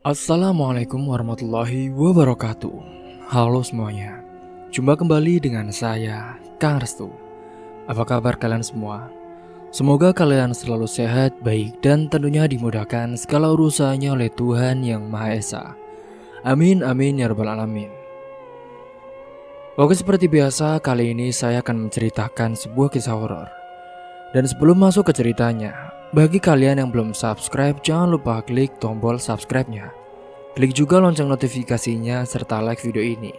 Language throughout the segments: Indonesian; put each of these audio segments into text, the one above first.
Assalamualaikum warahmatullahi wabarakatuh. Halo semuanya. Jumpa kembali dengan saya, Kang Restu. Apa kabar kalian semua? Semoga kalian selalu sehat, baik, dan tentunya dimudahkan segala urusannya oleh Tuhan Yang Maha Esa. Amin amin ya rabbal alamin. Oke, seperti biasa, kali ini saya akan menceritakan sebuah kisah horor. Dan sebelum masuk ke ceritanya, bagi kalian yang belum subscribe, jangan lupa klik tombol subscribe-nya. Klik juga lonceng notifikasinya serta like video ini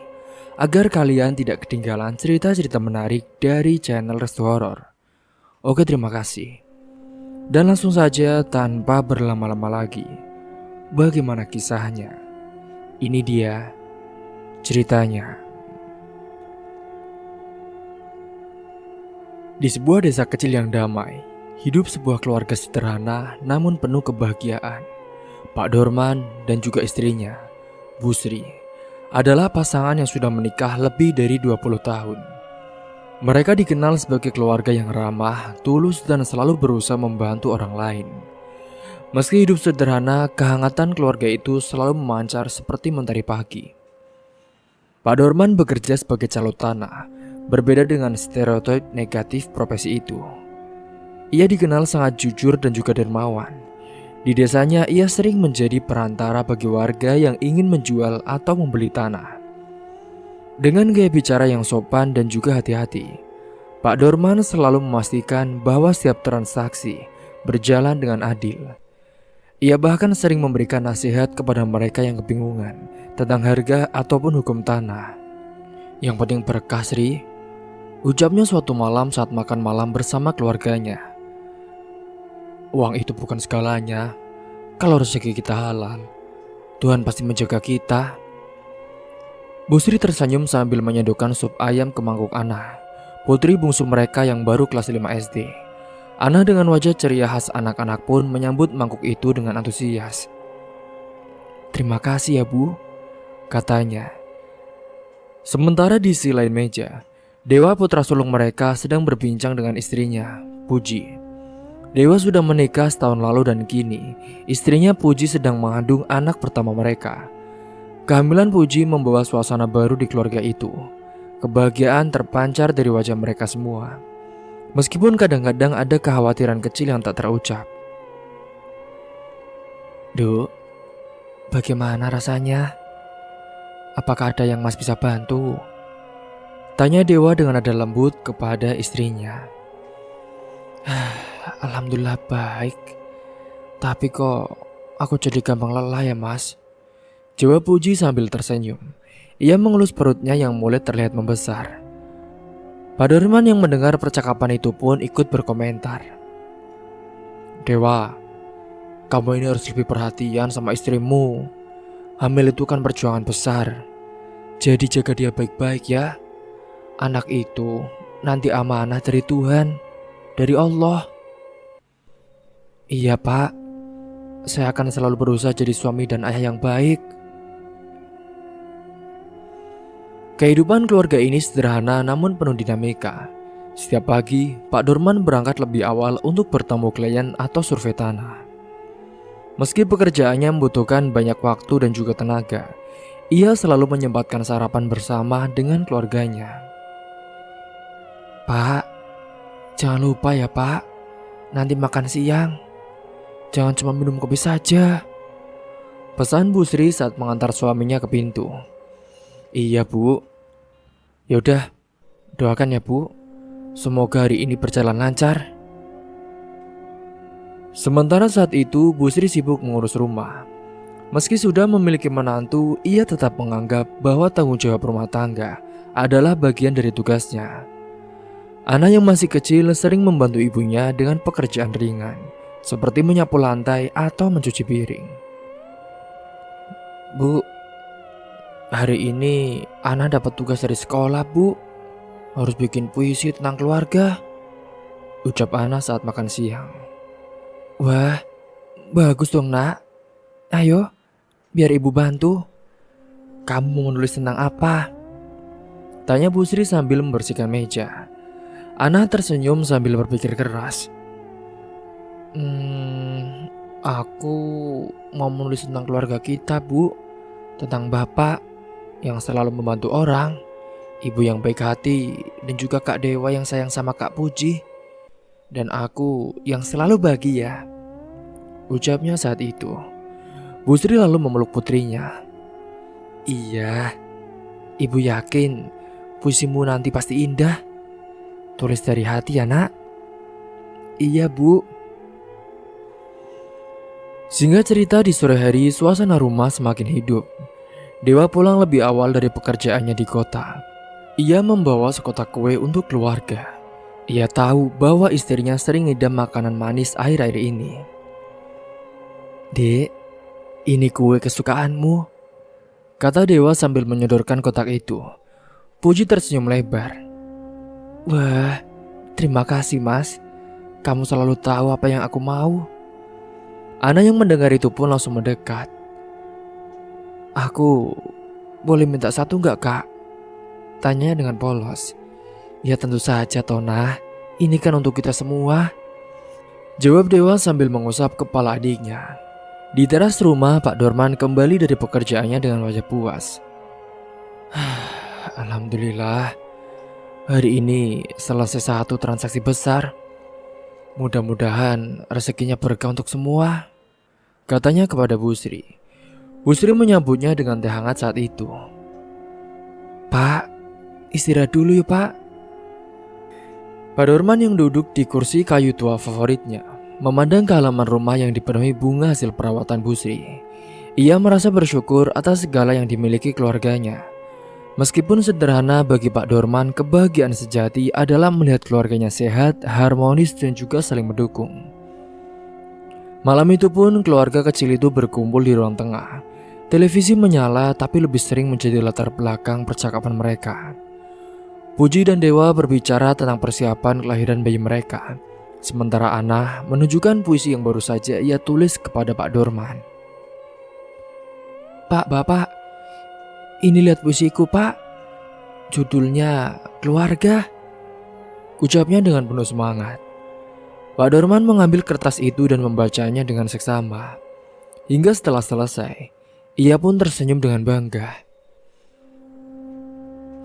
agar kalian tidak ketinggalan cerita-cerita menarik dari channel Restu Horor. Oke, terima kasih. Dan langsung saja tanpa berlama-lama lagi, bagaimana kisahnya? Ini dia ceritanya. Di sebuah desa kecil yang damai, hidup sebuah keluarga sederhana namun penuh kebahagiaan. Pak Dorman dan juga istrinya, Bu Sri, adalah pasangan yang sudah menikah lebih dari 20 tahun. Mereka dikenal sebagai keluarga yang ramah, tulus, dan selalu berusaha membantu orang lain. Meski hidup sederhana, kehangatan keluarga itu selalu memancar seperti mentari pagi. Pak Dorman bekerja sebagai calo tanah, berbeda dengan stereotip negatif profesi itu. Ia dikenal sangat jujur dan juga dermawan. Di desanya, ia sering menjadi perantara bagi warga yang ingin menjual atau membeli tanah. Dengan gaya bicara yang sopan dan juga hati-hati, Pak Dorman selalu memastikan bahwa setiap transaksi berjalan dengan adil. Ia bahkan sering memberikan nasihat kepada mereka yang kebingungan tentang harga ataupun hukum tanah. Yang penting berkah, Sri, ucapnya suatu malam saat makan malam bersama keluarganya. Uang itu bukan segalanya. Kalau rezeki kita halal, Tuhan pasti menjaga kita. Bu Sri tersenyum sambil menyodokkan sup ayam ke mangkuk Ana, putri bungsu mereka yang baru kelas 5 SD. Ana dengan wajah ceria khas anak-anak pun menyambut mangkuk itu dengan antusias. Terima kasih ya Bu, katanya. Sementara di sisi lain meja, Dewa putra sulung mereka sedang berbincang dengan istrinya, Puji. Dewa sudah menikah setahun lalu dan kini istrinya Puji sedang mengandung anak pertama mereka. Kehamilan Puji membawa suasana baru di keluarga itu. Kebahagiaan terpancar dari wajah mereka semua. Meskipun kadang-kadang ada kekhawatiran kecil yang tak terucap. Duk, bagaimana rasanya? Apakah ada yang Mas bisa bantu? Tanya Dewa dengan nada lembut kepada istrinya. Alhamdulillah baik. Tapi kok aku jadi gampang lelah ya Mas? Jawab Puji sambil tersenyum. Ia mengelus perutnya yang mulai terlihat membesar. Pak Dorman yang mendengar percakapan itu pun ikut berkomentar. Dewa, kamu ini harus lebih perhatian sama istrimu. Hamil itu kan perjuangan besar. Jadi jaga dia baik-baik ya. Anak itu nanti amanah dari Tuhan, dari Allah. Iya Pak, saya akan selalu berusaha jadi suami dan ayah yang baik. Kehidupan keluarga ini sederhana namun penuh dinamika. Setiap pagi, Pak Dorman berangkat lebih awal untuk bertemu klien atau survei tanah. Meski pekerjaannya membutuhkan banyak waktu dan juga tenaga, ia selalu menyempatkan sarapan bersama dengan keluarganya. Pak, jangan lupa ya Pak, nanti makan siang. Jangan cuma minum kopi saja, pesan Bu Sri saat mengantar suaminya ke pintu. Iya Bu. Yaudah, doakan ya Bu. Semoga hari ini berjalan lancar. Sementara saat itu Bu Sri sibuk mengurus rumah. Meski sudah memiliki menantu, ia tetap menganggap bahwa tanggung jawab rumah tangga adalah bagian dari tugasnya. Ana yang masih kecil sering membantu ibunya dengan pekerjaan ringan, seperti menyapu lantai atau mencuci piring. Bu, hari ini Ana dapat tugas dari sekolah Bu. Harus bikin puisi tentang keluarga, ucap Ana saat makan siang. Wah, bagus dong nak. Ayo, biar ibu bantu. Kamu mau menulis tentang apa? Tanya Bu Sri sambil membersihkan meja. Ana tersenyum sambil berpikir keras. Aku mau menulis tentang keluarga kita, Bu. Tentang Bapak yang selalu membantu orang, Ibu yang baik hati, dan juga Kak Dewa yang sayang sama Kak Puji. Dan aku yang selalu bahagia, ucapnya saat itu. Bu Sri lalu memeluk putrinya. Iya, Ibu yakin puisimu nanti pasti indah. Tulis dari hati ya nak. Iya Bu. Singkat cerita, di sore hari suasana rumah semakin hidup. Dewa pulang lebih awal dari pekerjaannya di kota. Ia membawa sekotak kue untuk keluarga. Ia tahu bahwa istrinya sering ngidam makanan manis akhir-akhir ini. Dek, ini kue kesukaanmu, kata Dewa sambil menyodorkan kotak itu. Puji tersenyum lebar. Wah, terima kasih mas. Kamu selalu tahu apa yang aku mau. Ana yang mendengar itu pun langsung mendekat. Aku boleh minta satu nggak kak? Tanya dengan polos. Ya tentu saja Tona. Ini kan untuk kita semua. Jawab Dewa sambil mengusap kepala adiknya. Di teras rumah, Pak Dorman kembali dari pekerjaannya dengan wajah puas. Alhamdulillah, hari ini selesai satu transaksi besar. Mudah-mudahan rezekinya berkah untuk semua, katanya kepada Bu Sri. Bu Sri menyambutnya dengan teh hangat saat itu. Pak, istirahat dulu yuk Pak. Pak Dorman yang duduk di kursi kayu tua favoritnya memandang ke halaman rumah yang dipenuhi bunga hasil perawatan Bu Sri. Ia merasa bersyukur atas segala yang dimiliki keluarganya. Meskipun sederhana, bagi Pak Dorman kebahagiaan sejati adalah melihat keluarganya sehat, harmonis dan juga saling mendukung. Malam itu pun keluarga kecil itu berkumpul di ruang tengah. Televisi menyala tapi lebih sering menjadi latar belakang percakapan mereka. Puji dan Dewa berbicara tentang persiapan kelahiran bayi mereka. Sementara Ana menunjukkan puisi yang baru saja ia tulis kepada Pak Dorman. Pak, Bapak, ini lihat puisiku Pak. Judulnya Keluarga, ucapnya dengan penuh semangat. Pak Dorman mengambil kertas itu dan membacanya dengan seksama. Hingga setelah selesai, ia pun tersenyum dengan bangga.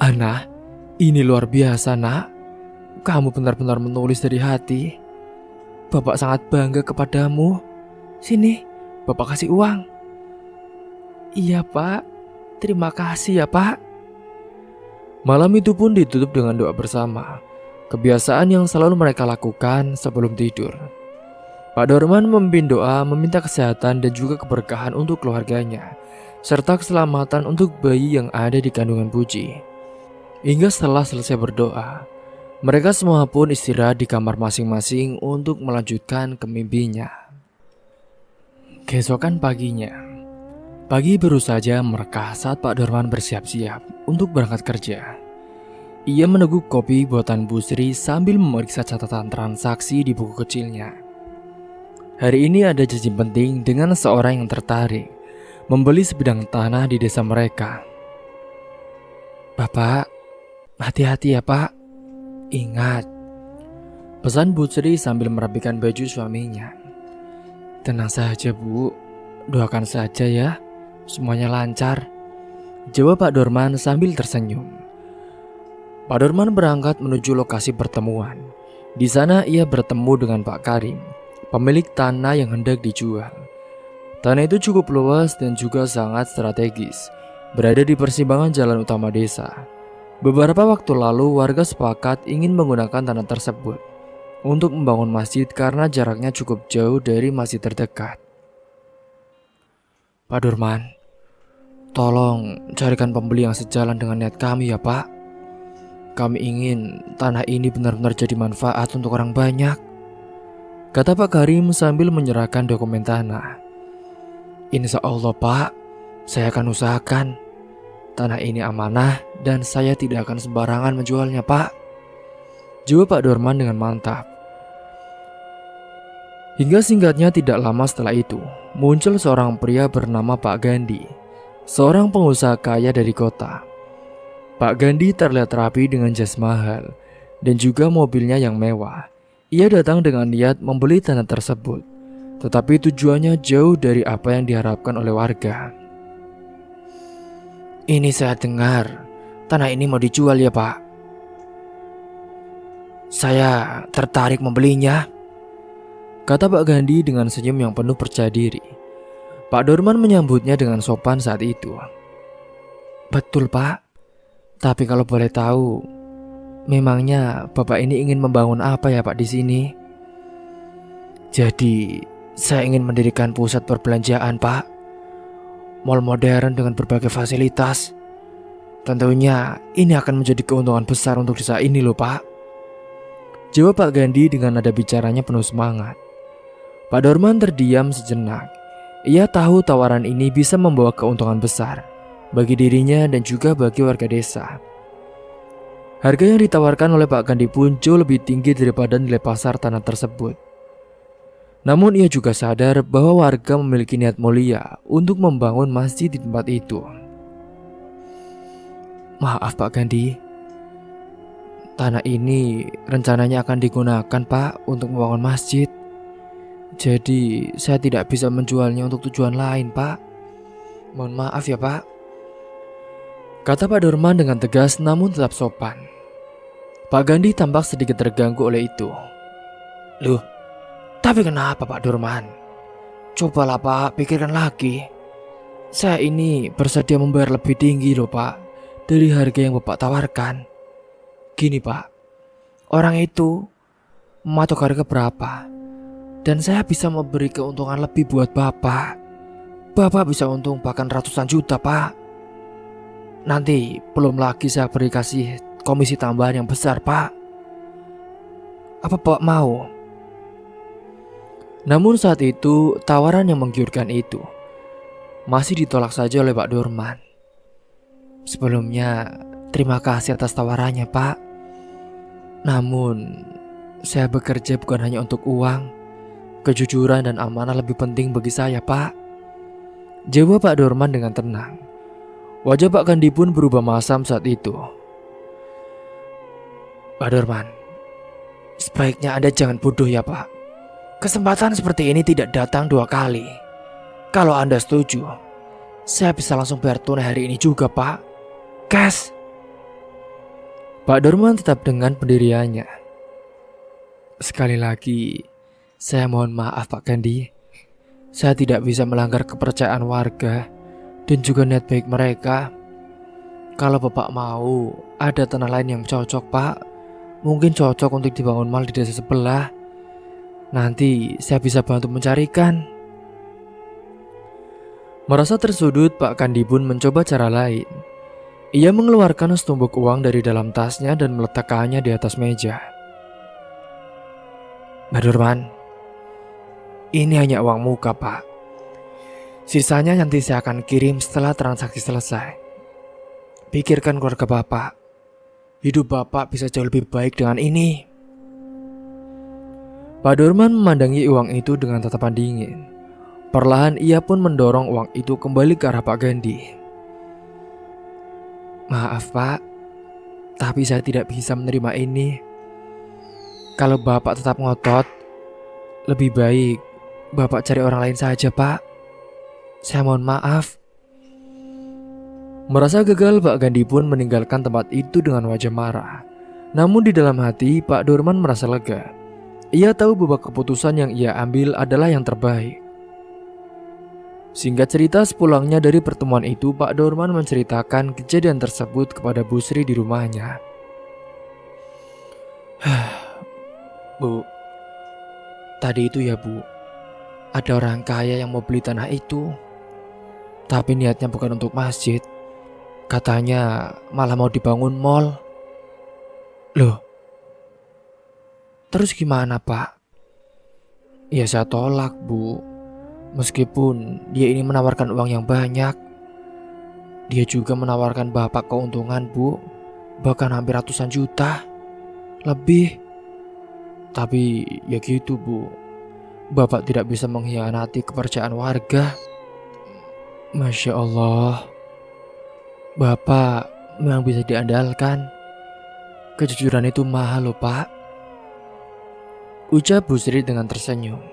Ana, ini luar biasa nak. Kamu benar-benar menulis dari hati. Bapak sangat bangga kepadamu. Sini, Bapak kasih uang. Iya Pak, terima kasih ya Pak. Malam itu pun ditutup dengan doa bersama. Kebiasaan yang selalu mereka lakukan sebelum tidur. Pak Dorman memimpin doa meminta kesehatan dan juga keberkahan untuk keluarganya, serta keselamatan untuk bayi yang ada di kandungan Puji. Hingga setelah selesai berdoa, mereka semua pun istirahat di kamar masing-masing untuk melanjutkan ke mimpinya. Keesokan paginya, pagi baru saja merekah saat Pak Dorman bersiap-siap untuk berangkat kerja. Ia meneguk kopi buatan Bu Sri sambil memeriksa catatan transaksi di buku kecilnya. Hari ini ada janji penting dengan seorang yang tertarik membeli sebidang tanah di desa mereka. Bapak, hati-hati ya Pak. Ingat, pesan Bu Sri sambil merapikan baju suaminya. Tenang saja Bu, doakan saja ya, semuanya lancar, jawab Pak Dorman sambil tersenyum. Pak Dorman berangkat menuju lokasi pertemuan. Di sana ia bertemu dengan Pak Karim, pemilik tanah yang hendak dijual. Tanah itu cukup luas dan juga sangat strategis, berada di persimpangan jalan utama desa. Beberapa waktu lalu warga sepakat ingin menggunakan tanah tersebut untuk membangun masjid karena jaraknya cukup jauh dari masjid terdekat. Pak Dorman, tolong carikan pembeli yang sejalan dengan niat kami ya Pak. Kami ingin tanah ini benar-benar jadi manfaat untuk orang banyak, kata Pak Karim sambil menyerahkan dokumen tanah. Insya Allah Pak, saya akan usahakan. Tanah ini amanah dan saya tidak akan sembarangan menjualnya Pak, jawab Pak Dorman dengan mantap. Hingga singkatnya tidak lama setelah itu, muncul seorang pria bernama Pak Gandhi, seorang pengusaha kaya dari kota. Pak Gandhi terlihat rapi dengan jas mahal dan juga mobilnya yang mewah. Ia datang dengan niat membeli tanah tersebut. tetapi tujuannya jauh dari apa yang diharapkan oleh warga. Ini saya dengar tanah ini mau dijual ya Pak. Saya tertarik membelinya, kata Pak Gandhi dengan senyum yang penuh percaya diri. Pak Dorman menyambutnya dengan sopan saat itu. Betul Pak, tapi kalau boleh tahu, memangnya Bapak ini ingin membangun apa ya Pak di sini? Jadi, saya ingin mendirikan pusat perbelanjaan Pak. Mall modern dengan berbagai fasilitas. Tentunya ini akan menjadi keuntungan besar untuk desa ini loh Pak, jawab Pak Gandhi dengan nada bicaranya penuh semangat. Pak Dorman terdiam sejenak. Ia tahu tawaran ini bisa membawa keuntungan besar bagi dirinya dan juga bagi warga desa. Harga yang ditawarkan oleh Pak Gandhi pun jauh lebih tinggi daripada nilai pasar tanah tersebut. Namun ia juga sadar bahwa warga memiliki niat mulia untuk membangun masjid di tempat itu. Maaf Pak Gandhi, tanah ini rencananya akan digunakan Pak untuk membangun masjid. Jadi saya tidak bisa menjualnya untuk tujuan lain Pak. Mohon maaf ya Pak, kata Pak Dorman dengan tegas namun tetap sopan. Pak Gandhi tampak sedikit terganggu oleh itu. Loh, tapi kenapa Pak Dorman? Cobalah Pak, pikirkan lagi. Saya ini bersedia membayar lebih tinggi loh Pak dari harga yang Bapak tawarkan. Gini Pak, orang itu mematok harga berapa, dan saya bisa memberi keuntungan lebih buat Bapak. Bapak bisa untung bahkan ratusan juta Pak. Nanti belum lagi saya beri kasih komisi tambahan yang besar Pak. Apa Bapak mau? Namun saat itu tawaran yang menggiurkan itu masih ditolak saja oleh Pak Dorman. Sebelumnya terima kasih atas tawarannya Pak. Namun saya bekerja bukan hanya untuk uang. Kejujuran dan amanah lebih penting bagi saya Pak, jawab Pak Dorman dengan tenang. Wajah Pak Gandhi pun berubah masam saat itu. Pak Dorman, sebaiknya Anda jangan bodoh ya Pak. Kesempatan seperti ini tidak datang dua kali. Kalau Anda setuju, saya bisa langsung bayar tunai hari ini juga Pak. Cash. Pak Dorman tetap dengan pendiriannya. Sekali lagi, saya mohon maaf Pak Gandhi. Saya tidak bisa melanggar kepercayaan warga dan juga niat baik mereka. Kalau Bapak mau, ada tanah lain yang cocok Pak. Mungkin cocok untuk dibangun mal di desa sebelah. Nanti saya bisa bantu mencarikan. Merasa tersudut, Pak Gandhi pun mencoba cara lain. Ia mengeluarkan setumpuk uang dari dalam tasnya dan meletakkannya di atas meja. Pak Dorman, ini hanya uang muka Pak. Sisanya nanti saya akan kirim setelah transaksi selesai. Pikirkan keluarga Bapak. Hidup Bapak bisa jauh lebih baik dengan ini. Pak Dorman memandangi uang itu dengan tatapan dingin. Perlahan ia pun mendorong uang itu kembali ke arah Pak Gandhi. Maaf Pak, tapi saya tidak bisa menerima ini. Kalau Bapak tetap ngotot, lebih baik Bapak cari orang lain saja Pak. Saya mohon maaf. Merasa gagal, Pak Gandhi pun meninggalkan tempat itu dengan wajah marah. Namun di dalam hati Pak Dorman merasa lega. Ia tahu bahwa keputusan yang ia ambil adalah yang terbaik. Singkat cerita, sepulangnya dari pertemuan itu, Pak Dorman menceritakan kejadian tersebut kepada Bu Sri di rumahnya. Bu, tadi itu ya Bu, ada orang kaya yang mau beli tanah itu. Tapi niatnya bukan untuk masjid. Katanya malah mau dibangun mall. Loh, terus gimana Pak? Ya saya tolak Bu. Meskipun dia ini menawarkan uang yang banyak. Dia juga menawarkan Bapak keuntungan Bu, bahkan hampir ratusan juta. Lebih. Tapi ya gitu Bu, Bapak tidak bisa mengkhianati kepercayaan warga. Masya Allah, Bapak memang bisa diandalkan. Kejujuran itu mahal loh Pak, ucap Bu Sri dengan tersenyum.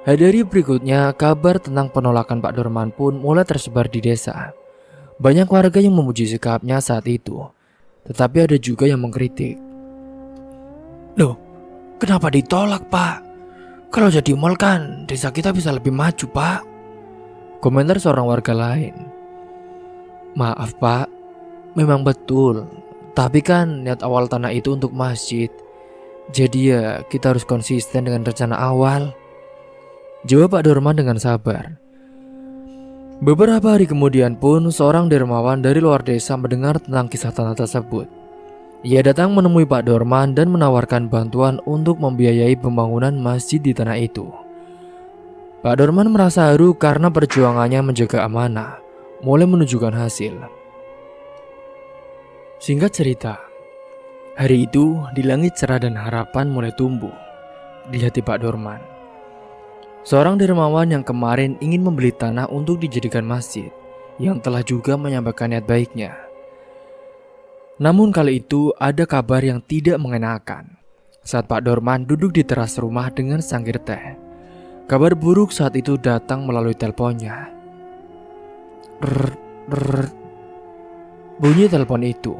Hari berikutnya, kabar tentang penolakan Pak Dorman pun mulai tersebar di desa. Banyak warga yang memuji sikapnya saat itu, tetapi ada juga yang mengkritik. Loh, kenapa ditolak, Pak? Kalau jadi mal kan desa kita bisa lebih maju, Pak. Komentar seorang warga lain. Maaf Pak, memang betul. Tapi kan niat awal tanah itu untuk masjid. Jadi ya kita harus konsisten dengan rencana awal. Jawab Pak Dorman dengan sabar. Beberapa hari kemudian pun seorang dermawan dari luar desa mendengar tentang kisah tanah tersebut. Ia datang menemui Pak Dorman dan menawarkan bantuan untuk membiayai pembangunan masjid di tanah itu. Pak Dorman merasa haru karena perjuangannya menjaga amanah mulai menunjukkan hasil. Singkat cerita, hari itu di langit cerah dan harapan mulai tumbuh di hati Pak Dorman. Seorang dermawan yang kemarin ingin membeli tanah untuk dijadikan masjid, yang telah juga menyampaikan niat baiknya. Namun kali itu ada kabar yang tidak mengenakan saat Pak Dorman duduk di teras rumah dengan sangkir teh. Kabar buruk saat itu datang melalui teleponnya. Bunyi telepon itu.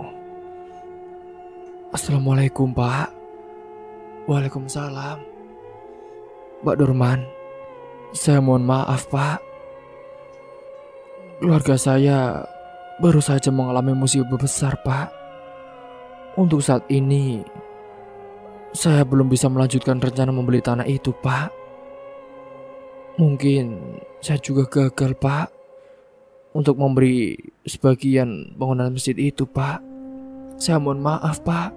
Assalamualaikum Pak. Waalaikumsalam. Pak Dorman, saya mohon maaf Pak. Keluarga saya baru saja mengalami musibah besar Pak. Untuk saat ini saya belum bisa melanjutkan rencana membeli tanah itu Pak. Mungkin saya juga gagal Pak untuk memberi sebagian bangunan masjid itu Pak. Saya mohon maaf Pak.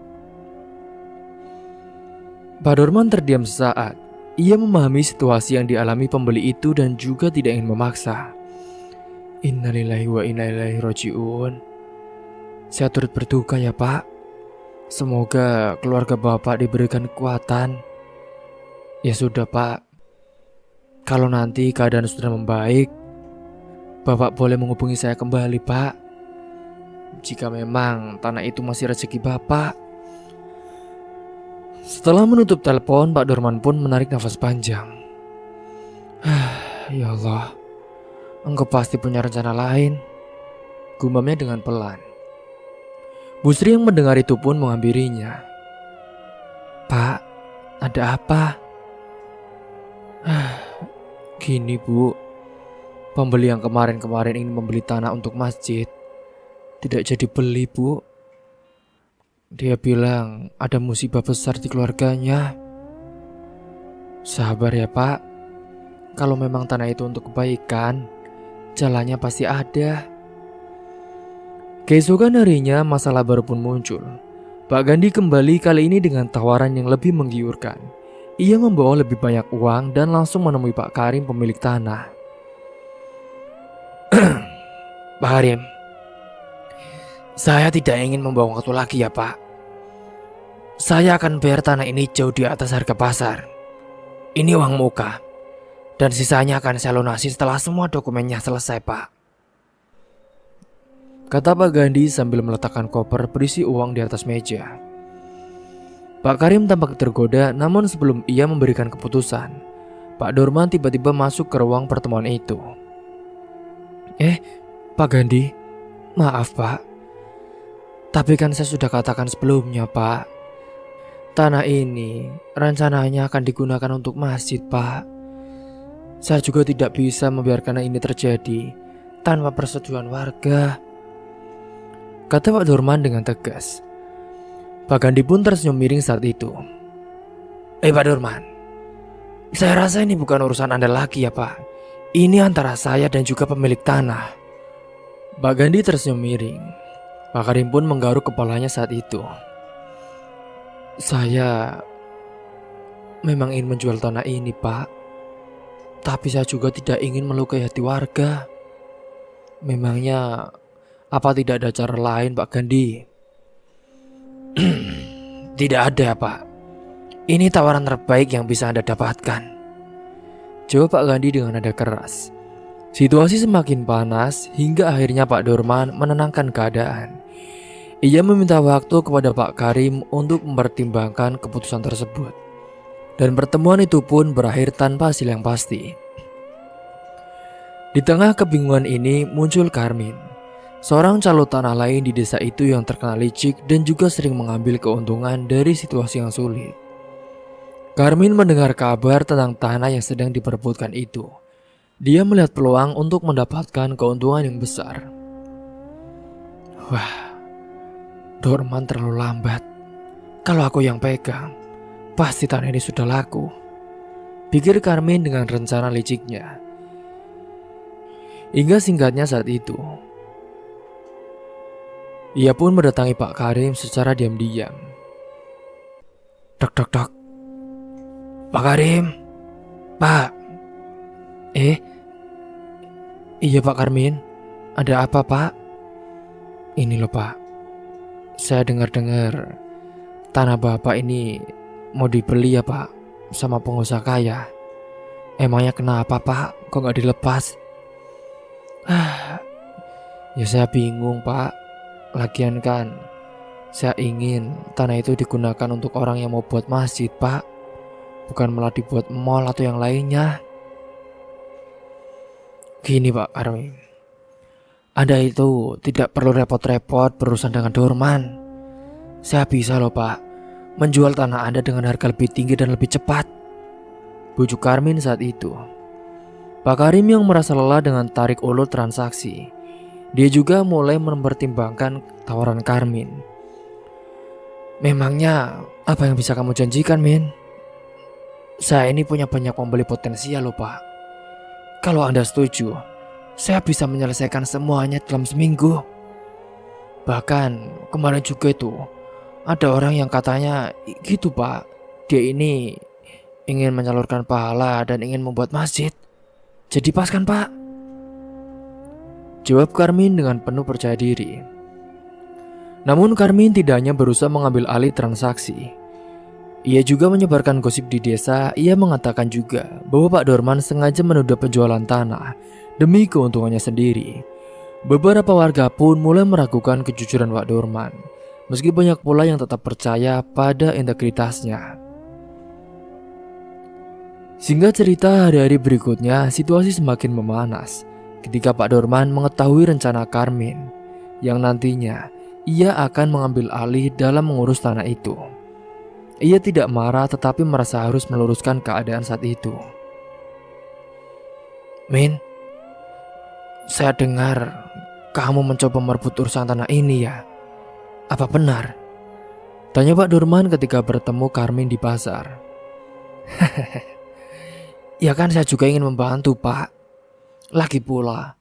Pak Dorman terdiam sesaat. Ia memahami situasi yang dialami pembeli itu dan juga tidak ingin memaksa. Innalillahi wa inna ilaihi raji'un. Saya turut berduka ya Pak. Semoga keluarga Bapak diberikan kekuatan. Ya sudah Pak. Kalau nanti keadaan sudah membaik, Bapak boleh menghubungi saya kembali Pak. Jika memang tanah itu masih rezeki Bapak. Setelah menutup telepon, Pak Dorman pun menarik nafas panjang. Ya Allah, Engkau pasti punya rencana lain, gumamnya dengan pelan. Bu Sri yang mendengar itu pun menghampirinya. Pak, ada apa? Gini Bu, pembeli yang kemarin-kemarin ingin membeli tanah untuk masjid tidak jadi beli Bu. Dia bilang ada musibah besar di keluarganya. Sabar ya Pak, kalau memang tanah itu untuk kebaikan, jalannya pasti ada. Keesokan harinya masalah baru pun muncul. Pak Gandhi kembali kali ini dengan tawaran yang lebih menggiurkan. Ia membawa lebih banyak uang dan langsung menemui Pak Karim pemilik tanah. Pak Karim, saya tidak ingin membawa waktu lagi ya Pak. Saya akan bayar tanah ini jauh di atas harga pasar. Ini uang muka. Dan sisanya akan saya lunasi setelah semua dokumennya selesai Pak. Kata Pak Gandhi sambil meletakkan koper berisi uang di atas meja. Pak Karim tampak tergoda, namun sebelum ia memberikan keputusan, Pak Dorman tiba-tiba masuk ke ruang pertemuan itu. Pak Gandhi, maaf Pak. Tapi kan saya sudah katakan sebelumnya Pak. Tanah ini rencananya akan digunakan untuk masjid Pak. Saya juga tidak bisa membiarkan ini terjadi tanpa persetujuan warga, kata Pak Dorman dengan tegas. Pak Gandhi pun tersenyum miring saat itu. Pak Dorman, saya rasa ini bukan urusan Anda lagi ya Pak. Ini antara saya dan juga pemilik tanah. Pak Gandhi tersenyum miring. Pak Karim pun menggaruk kepalanya saat itu. Saya memang ingin menjual tanah ini Pak. Tapi saya juga tidak ingin melukai hati warga. Memangnya apa tidak ada cara lain Pak Gandhi? Tidak ada Pak. Ini tawaran terbaik yang bisa Anda dapatkan, jawab Pak Gandhi dengan nada keras. Situasi semakin panas hingga akhirnya Pak Dorman menenangkan keadaan. Ia meminta waktu kepada Pak Karim untuk mempertimbangkan keputusan tersebut. Dan pertemuan itu pun berakhir tanpa hasil yang pasti. Di tengah kebingungan ini muncul Karmin, seorang calo tanah lain di desa itu yang terkenal licik dan juga sering mengambil keuntungan dari situasi yang sulit. Karmin mendengar kabar tentang tanah yang sedang diperebutkan itu. Dia melihat peluang untuk mendapatkan keuntungan yang besar. Wah, Dorman terlalu lambat. Kalau aku yang pegang, pasti tanah ini sudah laku, pikir Karmin dengan rencana liciknya. Hingga singkatnya saat itu, ia pun mendatangi Pak Karim secara diam-diam. Dok, dok, dok. Pak Karim. Pak. Iya Pak Karmin. Ada apa Pak? Ini loh Pak, saya dengar-dengar tanah Bapak ini mau dibeli ya Pak, sama pengusaha kaya. Emangnya kenapa Pak? Kok gak dilepas? Ya saya bingung Pak. Lagian kan saya ingin tanah itu digunakan untuk orang yang mau buat masjid Pak, bukan malah dibuat mall atau yang lainnya. Gini Pak Karmin, Anda itu tidak perlu repot-repot berurusan dengan Dorman. Saya bisa loh Pak menjual tanah Anda dengan harga lebih tinggi dan lebih cepat, bujuk Karmin saat itu. Pak Karim yang merasa lelah dengan tarik ulur transaksi, dia juga mulai mempertimbangkan tawaran Karmin. Memangnya apa yang bisa kamu janjikan, Min? Saya ini punya banyak pembeli potensial loh Pak. Kalau Anda setuju, saya bisa menyelesaikan semuanya dalam seminggu. Bahkan kemarin juga itu ada orang yang katanya gitu Pak, dia ini ingin menyalurkan pahala dan ingin membuat masjid. Jadi pas kan Pak? Jawab Karmin dengan penuh percaya diri. Namun Karmin tidak hanya berusaha mengambil alih transaksi. Ia juga menyebarkan gosip di desa. Ia mengatakan juga bahwa Pak Dorman sengaja menunda penjualan tanah demi keuntungannya sendiri. Beberapa warga pun mulai meragukan kejujuran Pak Dorman, meski banyak pula yang tetap percaya pada integritasnya. Singkat cerita, hari-hari berikutnya situasi semakin memanas ketika Pak Dorman mengetahui rencana Karmin yang nantinya ia akan mengambil alih dalam mengurus tanah itu. Ia tidak marah tetapi merasa harus meluruskan keadaan saat itu. Min, saya dengar kamu mencoba merebut urusan tanah ini ya? Apa benar? Tanya Pak Dorman ketika bertemu Karmin di pasar. Ya kan saya juga ingin membantu Pak. Lagi pula,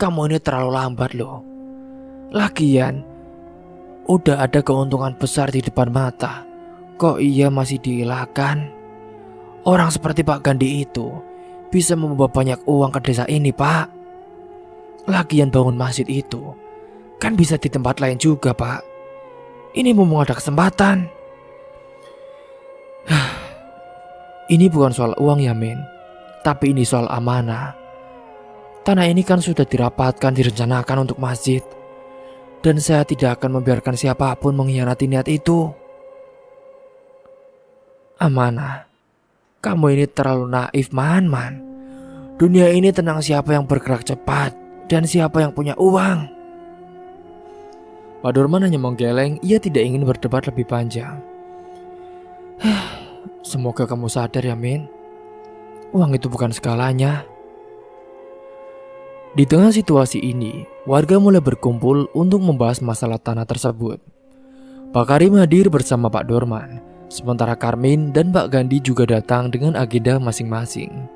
kamu ini terlalu lambat loh. Lagian, udah ada keuntungan besar di depan mata, kok iya masih dihilangkan? Orang seperti Pak Gandhi itu bisa membawa banyak uang ke desa ini Pak. Lagian bangun masjid itu kan bisa di tempat lain juga Pak. Ini mumpung ada kesempatan. Ini bukan soal uang ya Min, tapi ini soal amanah. Tanah ini kan sudah dirapatkan, direncanakan untuk masjid, dan saya tidak akan membiarkan siapapun mengkhianati niat itu. Amanah, kamu ini terlalu naif Man. Dunia ini tenang siapa yang bergerak cepat dan siapa yang punya uang. Pak Dorman hanya menggeleng, ia tidak ingin berdebat lebih panjang. Semoga kamu sadar ya Min, uang itu bukan segalanya. Di tengah situasi ini, warga mulai berkumpul untuk membahas masalah tanah tersebut. Pak Karim hadir bersama Pak Dorman, sementara Karmin dan Pak Gandhi juga datang dengan agenda masing-masing.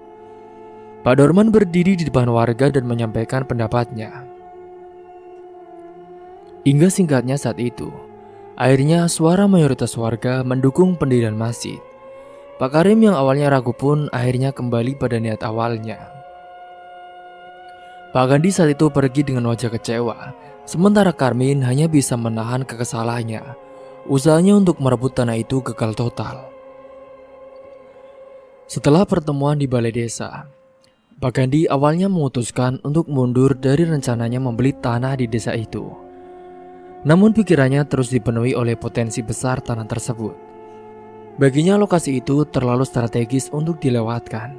Pak Dorman berdiri di depan warga dan menyampaikan pendapatnya. Hingga singkatnya saat itu, akhirnya suara mayoritas warga mendukung pendirian masjid. Pak Karim yang awalnya ragu pun akhirnya kembali pada niat awalnya. Pak Gandhi saat itu pergi dengan wajah kecewa, sementara Karmin hanya bisa menahan kekesalannya. Usahanya untuk merebut tanah itu gagal total. Setelah pertemuan di balai desa, Pak Gandhi awalnya memutuskan untuk mundur dari rencananya membeli tanah di desa itu. Namun pikirannya terus dipenuhi oleh potensi besar tanah tersebut. Baginya lokasi itu terlalu strategis untuk dilewatkan.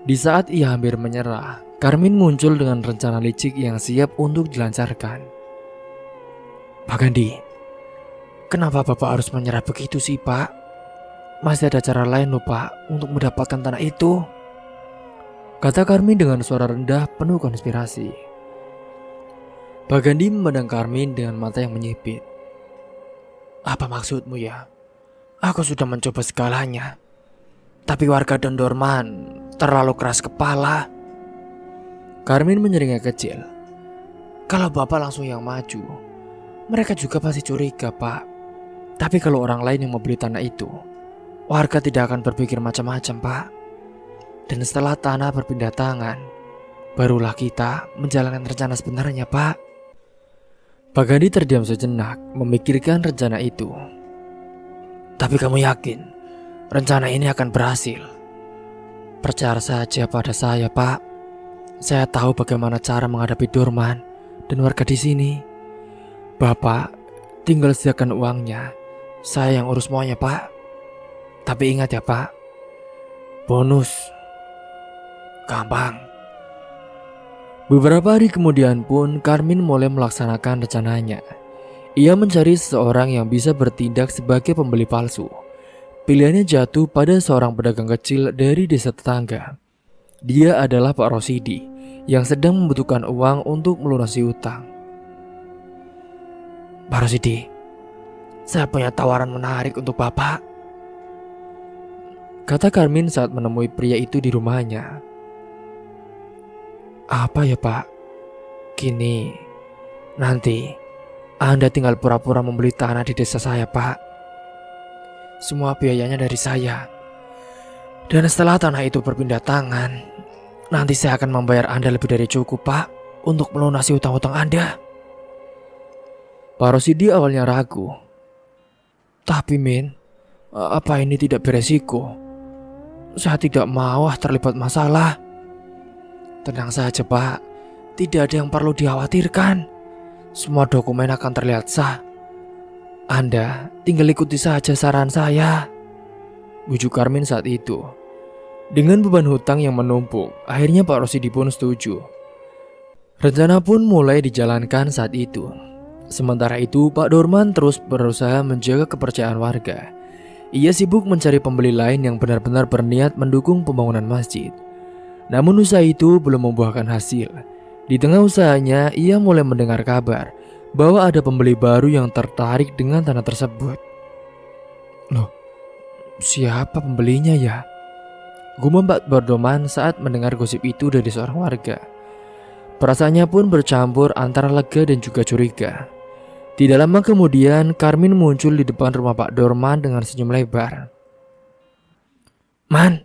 Di saat ia hampir menyerah, Karmin muncul dengan rencana licik yang siap untuk dilancarkan. Pak Gandhi, kenapa Bapak harus menyerah begitu sih Pak? Masih ada cara lain loh Pak untuk mendapatkan tanah itu, kata Karmin dengan suara rendah penuh konspirasi. Pak Gandhi memandang Karmin dengan mata yang menyipit. Apa maksudmu ya? Aku sudah mencoba segalanya, tapi warga Dondorman terlalu keras kepala. Karmin menyeringai kecil. Kalau Bapak langsung yang maju, mereka juga pasti curiga Pak. Tapi kalau orang lain yang membeli tanah itu, warga tidak akan berpikir macam-macam Pak. Dan setelah tanah berpindah tangan, barulah kita menjalankan rencana sebenarnya Pak. Pak Gandhi terdiam sejenak memikirkan rencana itu. Tapi kamu yakin rencana ini akan berhasil? Percaya saja pada saya Pak. Saya tahu bagaimana cara menghadapi Dorman dan warga di sini. Bapak tinggal sediakan uangnya, saya yang urus semuanya Pak. Tapi ingat ya Pak, bonus gampang. Beberapa hari kemudian pun Karmin mulai melaksanakan rencananya. Ia mencari seseorang yang bisa bertindak sebagai pembeli palsu. Pilihannya jatuh pada seorang pedagang kecil dari desa tetangga. Dia adalah Pak Rosidi yang sedang membutuhkan uang untuk melunasi utang. Pak Rosidi, saya punya tawaran menarik untuk Bapak, kata Karmin saat menemui pria itu di rumahnya. Apa ya Pak? Gini, nanti Anda tinggal pura-pura membeli tanah di desa saya Pak. Semua biayanya dari saya. Dan setelah tanah itu berpindah tangan, nanti saya akan membayar Anda lebih dari cukup Pak untuk melunasi utang-utang Anda. Pak Rosidi awalnya ragu. Tapi Min, apa ini tidak beresiko? Saya tidak mau terlibat masalah. Tenang saja Pak, tidak ada yang perlu dikhawatirkan. Semua dokumen akan terlihat sah. Anda tinggal ikuti saja saran saya, bujuk Karmin saat itu. Dengan beban hutang yang menumpuk, akhirnya Pak Rosidi pun setuju. Rencana pun mulai dijalankan saat itu. Sementara itu Pak Dorman terus berusaha menjaga kepercayaan warga. Ia sibuk mencari pembeli lain yang benar-benar berniat mendukung pembangunan masjid. Namun usaha itu belum membuahkan hasil. Di tengah usahanya, ia mulai mendengar kabar bahwa ada pembeli baru yang tertarik dengan tanah tersebut. Loh, siapa pembelinya ya? Gumam Pak Dorman saat mendengar gosip itu dari seorang warga. Perasaannya pun bercampur antara lega dan juga curiga. Tidak lama kemudian, Karmin muncul di depan rumah Pak Dorman dengan senyum lebar. Man,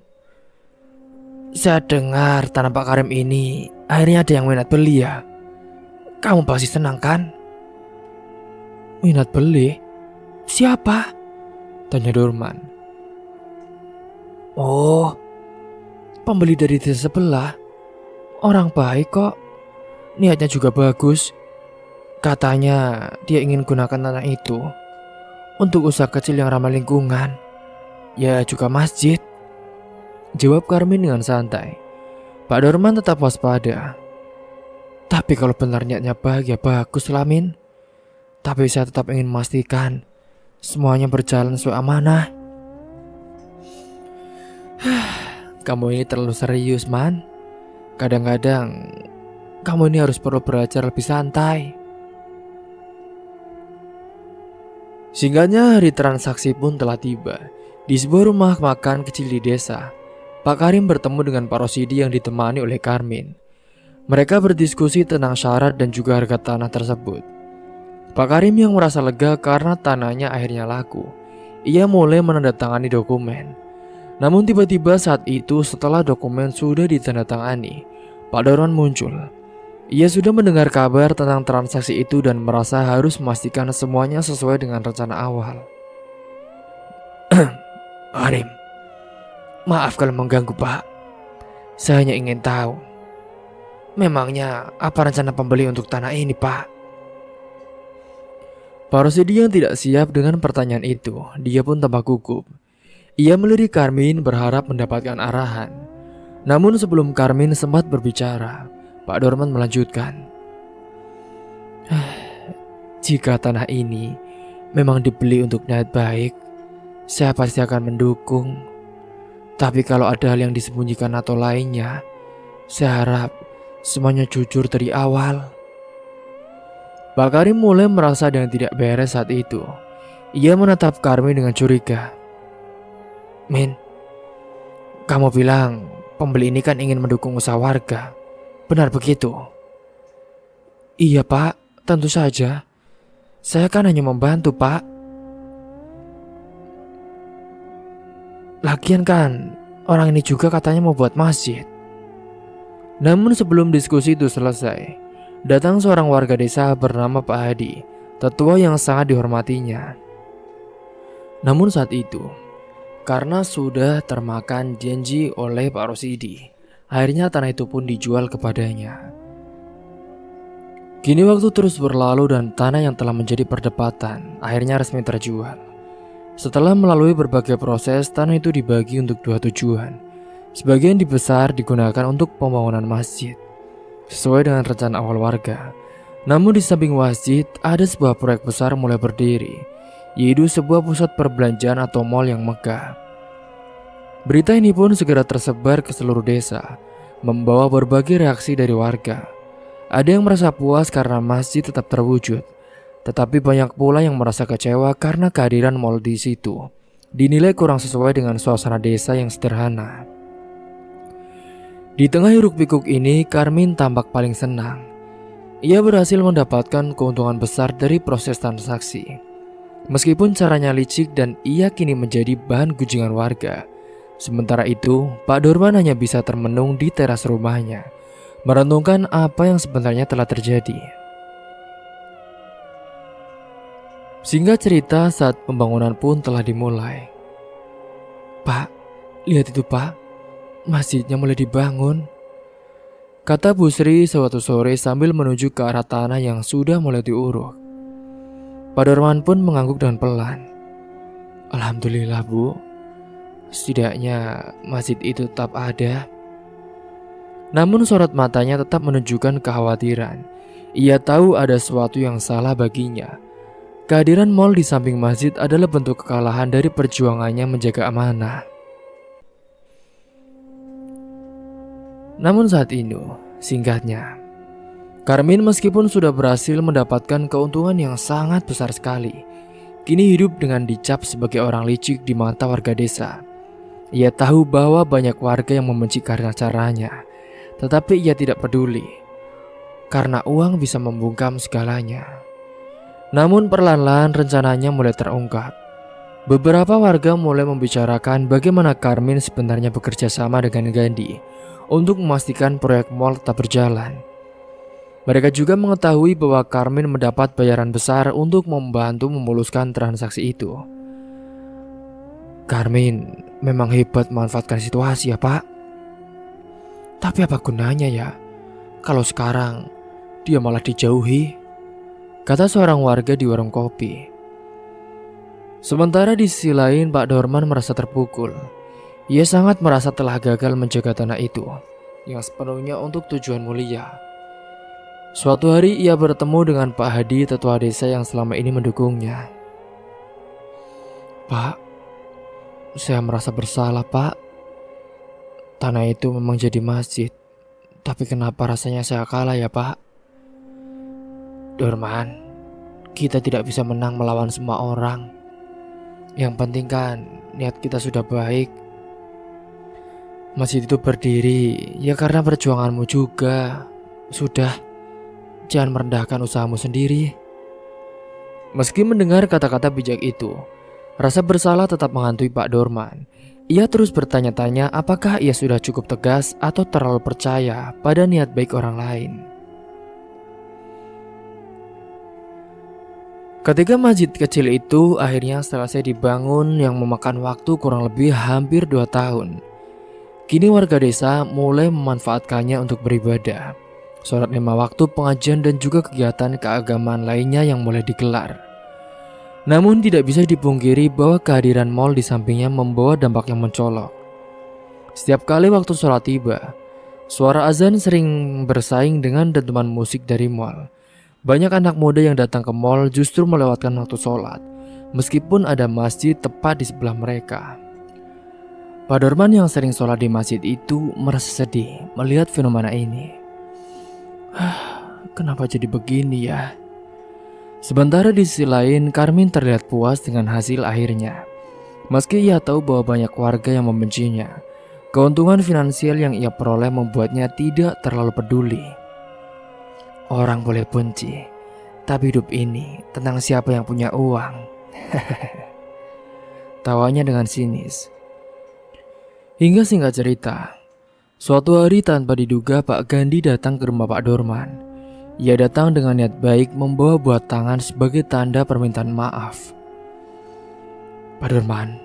saya dengar tanah Pak Karim ini akhirnya ada yang minat beli ya. Kamu pasti senang kan? Minat beli? Siapa? Tanya Dorman. Oh, pembeli dari desa sebelah. Orang baik kok. Niatnya juga bagus. Katanya dia ingin gunakan tanah itu untuk usaha kecil yang ramah lingkungan. Ya juga masjid, jawab Karmin dengan santai. Pak Dorman tetap waspada. Tapi kalau benar niatnya baik ya bagus lah Min. Tapi saya tetap ingin memastikan semuanya berjalan sesuai amanah. Kamu ini terlalu serius Man. Kadang-kadang kamu ini harus perlu belajar lebih santai. Singkatnya, hari transaksi pun telah tiba. Di sebuah rumah makan kecil di desa, Pak Karim bertemu dengan Pak Rosidi yang ditemani oleh Karmin. Mereka berdiskusi tentang syarat dan juga harga tanah tersebut. Pak Karim yang merasa lega karena tanahnya akhirnya laku. Ia mulai menandatangani dokumen. Namun tiba-tiba saat itu setelah dokumen sudah ditandatangani, Pak Dorman muncul. Ia sudah mendengar kabar tentang transaksi itu dan merasa harus memastikan semuanya sesuai dengan rencana awal. Karim, maaf kalau mengganggu Pak. Saya hanya ingin tahu, memangnya apa rencana pembeli untuk tanah ini Pak? Pak Rosidi yang tidak siap dengan pertanyaan itu, dia pun tampak gugup. Ia melirik Karmin berharap mendapatkan arahan. Namun sebelum Karmin sempat berbicara, Pak Dorman melanjutkan. Jika tanah ini memang dibeli untuk niat baik, saya pasti akan mendukung. Tapi kalau ada hal yang disembunyikan atau lainnya, saya harap semuanya jujur dari awal. Pak Karim mulai merasa ada yang tidak beres saat itu. Ia menatap Karmin dengan curiga. Min, kamu bilang pembeli ini kan ingin mendukung usaha warga. Benar begitu? Iya Pak, tentu saja. Saya kan hanya membantu Pak. Lagian kan orang ini juga katanya mau buat masjid. Namun sebelum diskusi itu selesai, datang seorang warga desa bernama Pak Hadi, tetua yang sangat dihormatinya. Namun saat itu, karena sudah termakan janji oleh Pak Rosidi, akhirnya tanah itu pun dijual kepadanya. Kini waktu terus berlalu dan tanah yang telah menjadi perdebatan akhirnya resmi terjual. Setelah melalui berbagai proses, tanah itu dibagi untuk dua tujuan. Sebagian besar digunakan untuk pembangunan masjid, sesuai dengan rencana awal warga. Namun di samping masjid, ada sebuah proyek besar mulai berdiri, yaitu sebuah pusat perbelanjaan atau mal yang megah. Berita ini pun segera tersebar ke seluruh desa, membawa berbagai reaksi dari warga. Ada yang merasa puas karena masjid tetap terwujud, tetapi banyak pula yang merasa kecewa karena kehadiran mal di situ dinilai kurang sesuai dengan suasana desa yang sederhana. Di tengah hiruk-pikuk ini, Karmin tampak paling senang. Ia berhasil mendapatkan keuntungan besar dari proses transaksi. Meskipun caranya licik dan ia kini menjadi bahan gunjingan warga. Sementara itu, Pak Dorman hanya bisa termenung di teras rumahnya, merenungkan apa yang sebenarnya telah terjadi. Singkat cerita, saat pembangunan pun telah dimulai. Pak, lihat itu Pak, masjidnya mulai dibangun, kata Bu Sri suatu sore sambil menuju ke arah tanah yang sudah mulai diuruk. Pak Dorman pun mengangguk dengan pelan. Alhamdulillah Bu, setidaknya masjid itu tetap ada. Namun sorot matanya tetap menunjukkan kekhawatiran. Ia tahu ada sesuatu yang salah baginya. Kehadiran mal di samping masjid adalah bentuk kekalahan dari perjuangannya menjaga amanah. Namun saat ini, singkatnya, Karmin meskipun sudah berhasil mendapatkan keuntungan yang sangat besar sekali, kini hidup dengan dicap sebagai orang licik di mata warga desa. Ia tahu bahwa banyak warga yang membenci karena caranya, tetapi ia tidak peduli, karena uang bisa membungkam segalanya. Namun perlahan-lahan rencananya mulai terungkap. Beberapa warga mulai membicarakan bagaimana Karmin sebenarnya bekerja sama dengan Gandhi untuk memastikan proyek mal tetap berjalan. Mereka juga mengetahui bahwa Karmin mendapat bayaran besar untuk membantu memuluskan transaksi itu. Karmin memang hebat memanfaatkan situasi ya Pak. Tapi apa gunanya ya kalau sekarang dia malah dijauhi, kata seorang warga di warung kopi. Sementara di sisi lain Pak Dorman merasa terpukul. Ia sangat merasa telah gagal menjaga tanah itu yang sepenuhnya untuk tujuan mulia. Suatu hari ia bertemu dengan Pak Hadi, tetua desa yang selama ini mendukungnya. Pak, saya merasa bersalah Pak. Tanah itu memang jadi masjid, tapi kenapa rasanya saya kalah ya Pak? Dorman, kita tidak bisa menang melawan semua orang. Yang penting kan niat kita sudah baik. Masjid itu berdiri ya karena perjuanganmu juga. Sudah, jangan merendahkan usahamu sendiri. Meski mendengar kata-kata bijak itu, rasa bersalah tetap menghantui Pak Dorman. Ia terus bertanya-tanya apakah ia sudah cukup tegas atau terlalu percaya pada niat baik orang lain. Ketika masjid kecil itu akhirnya selesai dibangun yang memakan waktu kurang lebih hampir 2 tahun. Kini warga desa mulai memanfaatkannya untuk beribadah. Sholat 5 waktu, pengajian dan juga kegiatan keagamaan lainnya yang mulai digelar. Namun tidak bisa dipungkiri bahwa kehadiran mal di sampingnya membawa dampak yang mencolok. Setiap kali waktu sholat tiba, suara azan sering bersaing dengan dentuman musik dari mal. Banyak anak muda yang datang ke mal justru melewatkan waktu sholat, meskipun ada masjid tepat di sebelah mereka. Pak Dorman yang sering sholat di masjid itu merasa sedih melihat fenomena ini. Kenapa jadi begini ya? Sementara di sisi lain, Karmin terlihat puas dengan hasil akhirnya. Meski ia tahu bahwa banyak warga yang membencinya, keuntungan finansial yang ia peroleh membuatnya tidak terlalu peduli. Orang boleh benci, tapi hidup ini tentang siapa yang punya uang. Tawanya dengan sinis. Hingga singkat cerita, suatu hari tanpa diduga Pak Gandhi datang ke rumah Pak Dorman. Ia datang dengan niat baik membawa buah tangan sebagai tanda permintaan maaf. Pak Dorman,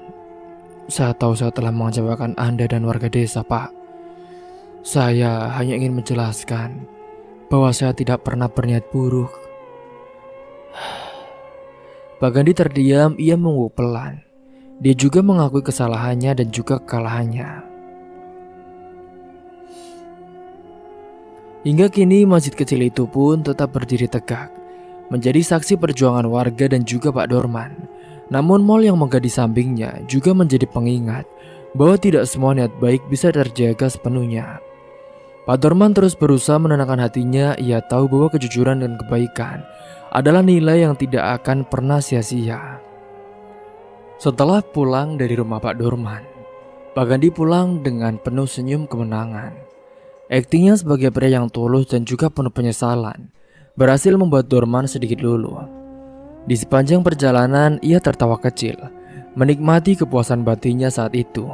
saya tahu saya telah mengecewakan Anda dan warga desa, Pak. Saya hanya ingin menjelaskan bahwa saya tidak pernah berniat buruk. Pak Gandhi terdiam, ia mengangguk pelan. Dia juga mengakui kesalahannya dan juga kekalahannya. Hingga kini masjid kecil itu pun tetap berdiri tegak, menjadi saksi perjuangan warga dan juga Pak Dorman. Namun mal yang megah di sampingnya juga menjadi pengingat bahwa tidak semua niat baik bisa terjaga sepenuhnya. Pak Dorman terus berusaha menenangkan hatinya. Ia tahu bahwa kejujuran dan kebaikan adalah nilai yang tidak akan pernah sia-sia. Setelah pulang dari rumah Pak Dorman, Pak Gandhi pulang dengan penuh senyum kemenangan. Aktingnya sebagai pria yang tulus dan juga penuh penyesalan berhasil membuat Dorman sedikit luluh. Di sepanjang perjalanan ia tertawa kecil, menikmati kepuasan batinnya saat itu.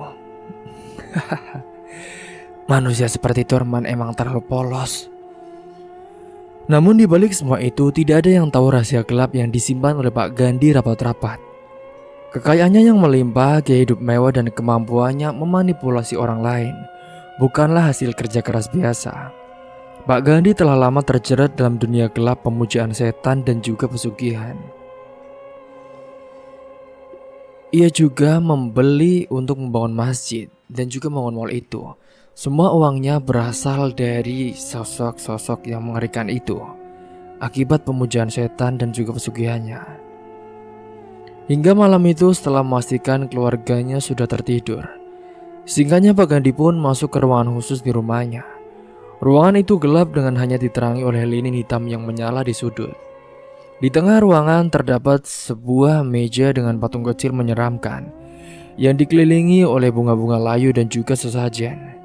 Manusia seperti Dorman emang terlalu polos. Namun di balik semua itu tidak ada yang tahu rahasia gelap yang disimpan oleh Pak Gandhi rapat-rapat. Kekayaannya yang melimpah, gaya hidup mewah dan kemampuannya memanipulasi orang lain bukanlah hasil kerja keras biasa. Pak Gandhi telah lama terjerat dalam dunia gelap pemujaan setan dan juga pesugihan. Ia juga membeli untuk membangun masjid dan juga membangun mal itu. Semua uangnya berasal dari sosok-sosok yang mengerikan itu akibat pemujaan setan dan juga pesugihannya. Hingga malam itu setelah memastikan keluarganya sudah tertidur, singkatnya Pak Gandhi pun masuk ke ruangan khusus di rumahnya. Ruangan itu gelap dengan hanya diterangi oleh lilin hitam yang menyala di sudut. Di tengah ruangan terdapat sebuah meja dengan patung kecil menyeramkan yang dikelilingi oleh bunga-bunga layu dan juga sesajen.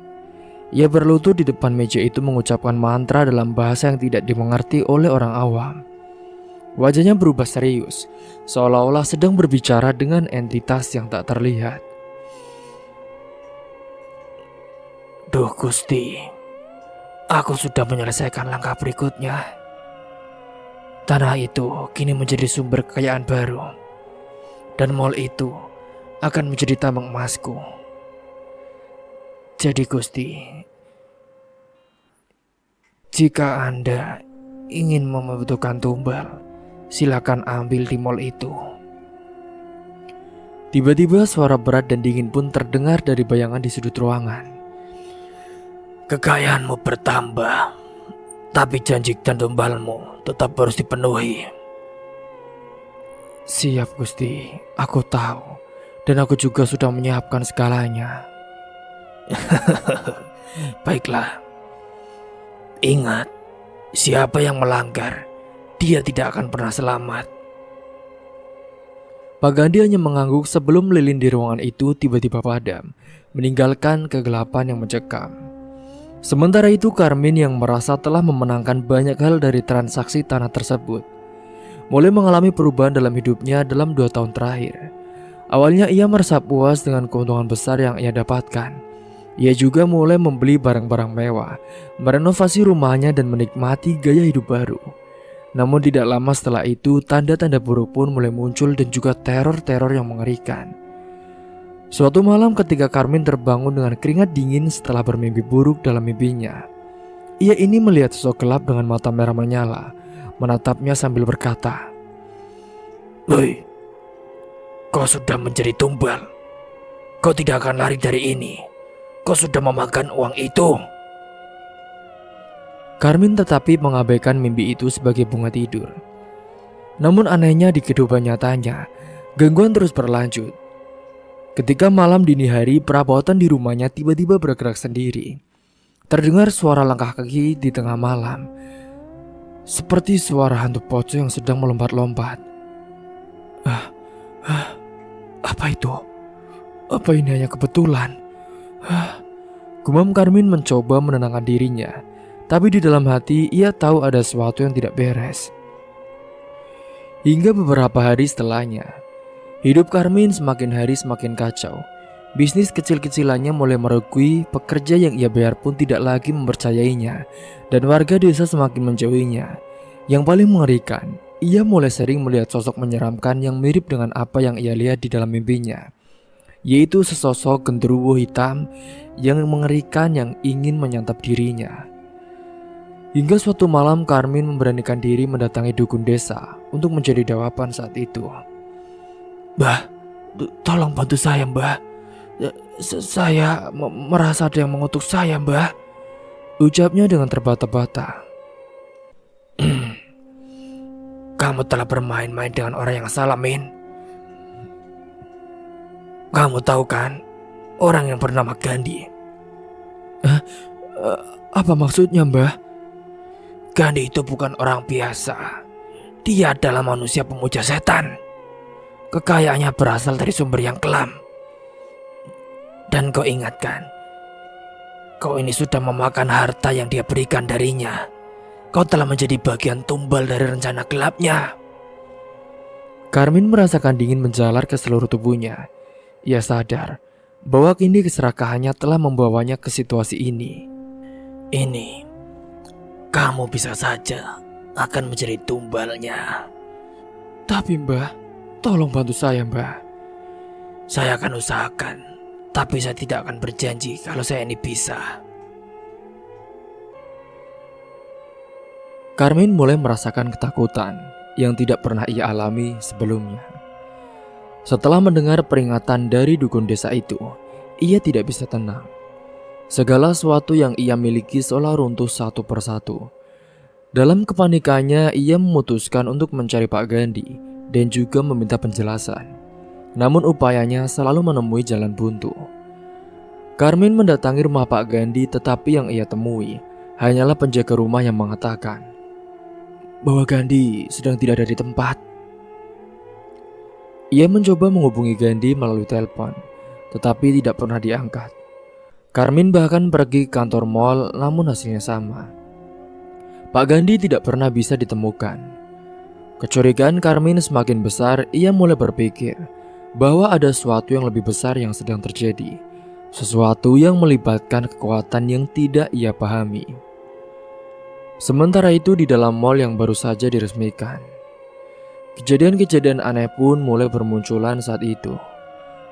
Ia berlutut di depan meja itu mengucapkan mantra dalam bahasa yang tidak dimengerti oleh orang awam. Wajahnya berubah serius, seolah-olah sedang berbicara dengan entitas yang tak terlihat. Duh Gusti, aku sudah menyelesaikan langkah berikutnya. Tanah itu kini menjadi sumber kekayaan baru, dan mal itu akan menjadi tambang emasku. Jadi Gusti, jika Anda ingin membutuhkan tumbal, silakan ambil di mal itu. Tiba-tiba suara berat dan dingin pun terdengar dari bayangan di sudut ruangan. Kekayaanmu bertambah, tapi janji dan tumbalmu tetap harus dipenuhi. Siap Gusti, aku tahu, dan aku juga sudah menyiapkan segalanya. Baiklah, ingat, siapa yang melanggar, dia tidak akan pernah selamat. Pak Gandhi hanya mengangguk sebelum lilin di ruangan itu tiba-tiba padam, meninggalkan kegelapan yang mencekam. Sementara itu Karmin yang merasa telah memenangkan banyak hal dari transaksi tanah tersebut, mulai mengalami perubahan dalam hidupnya dalam 2 tahun terakhir. Awalnya ia merasa puas dengan keuntungan besar yang ia dapatkan. Ia juga mulai membeli barang-barang mewah, merenovasi rumahnya dan menikmati gaya hidup baru. Namun tidak lama setelah itu, tanda-tanda buruk pun mulai muncul dan juga teror-teror yang mengerikan. Suatu malam ketika Karmin terbangun dengan keringat dingin setelah bermimpi buruk dalam mimpinya, ia ini melihat sosok gelap dengan mata merah menyala, menatapnya sambil berkata, "Hei, Kau sudah menjadi tumbal. Kau tidak akan lari dari ini. Kau sudah memakan uang itu. Karmin tetapi mengabaikan mimpi itu sebagai bunga tidur. Namun anehnya di kehidupan nyatanya, gangguan terus berlanjut. Ketika malam dini hari, perabotan di rumahnya tiba-tiba bergerak sendiri. Terdengar suara langkah kaki di tengah malam, seperti suara hantu pocong yang sedang melompat-lompat. Apa itu? Apa ini hanya kebetulan? Gumam Karmin mencoba menenangkan dirinya, tapi di dalam hati ia tahu ada sesuatu yang tidak beres. Hingga beberapa hari setelahnya, hidup Karmin semakin hari semakin kacau. Bisnis kecil-kecilannya mulai merugi, pekerja yang ia bayar pun tidak lagi mempercayainya, dan warga desa semakin menjauhinya. Yang paling mengerikan, ia mulai sering melihat sosok menyeramkan yang mirip dengan apa yang ia lihat di dalam mimpinya, yaitu sesosok genderuwo hitam yang mengerikan yang ingin menyantap dirinya. Hingga suatu malam Karmin memberanikan diri mendatangi dukun desa untuk menjadi jawaban saat itu. "Mbah, tolong bantu saya, Mbah. Saya merasa ada yang mengutuk saya, Mbah," ucapnya dengan terbata-bata. "Kamu telah bermain-main dengan orang yang salah, Min. Kamu tahu kan orang yang bernama Gandhi?" Apa maksudnya, Mbah?" "Gandhi itu bukan orang biasa. Dia adalah manusia pemuja setan. Kekayaannya berasal dari sumber yang kelam. Dan kau ingatkan, kau ini sudah memakan harta yang dia berikan darinya. Kau telah menjadi bagian tumbal dari rencana gelapnya." Karmin merasakan dingin menjalar ke seluruh tubuhnya. Ia sadar bahwa kini keserakahannya telah membawanya ke situasi ini. "Ini kamu bisa saja akan menjadi tumbalnya." "Tapi Mbah, tolong bantu saya, Mbah." "Saya akan usahakan, tapi saya tidak akan berjanji kalau saya ini bisa." Karmin mulai merasakan ketakutan yang tidak pernah ia alami sebelumnya. Setelah mendengar peringatan dari dukun desa itu, ia tidak bisa tenang. Segala sesuatu yang ia miliki seolah runtuh satu persatu. Dalam kepanikannya, ia memutuskan untuk mencari Pak Gandhi dan juga meminta penjelasan. Namun upayanya selalu menemui jalan buntu. Karmin mendatangi rumah Pak Gandhi, tetapi yang ia temui hanyalah penjaga rumah yang mengatakan bahwa Gandhi sedang tidak ada di tempat. Ia mencoba menghubungi Gandhi melalui telepon, tetapi tidak pernah diangkat. Karmin bahkan pergi ke kantor mall, namun hasilnya sama. Pak Gandhi tidak pernah bisa ditemukan. Kecurigaan Karmin semakin besar. Ia mulai berpikir bahwa ada sesuatu yang lebih besar yang sedang terjadi, sesuatu yang melibatkan kekuatan yang tidak ia pahami. Sementara itu di dalam mall yang baru saja diresmikan, kejadian-kejadian aneh pun mulai bermunculan saat itu.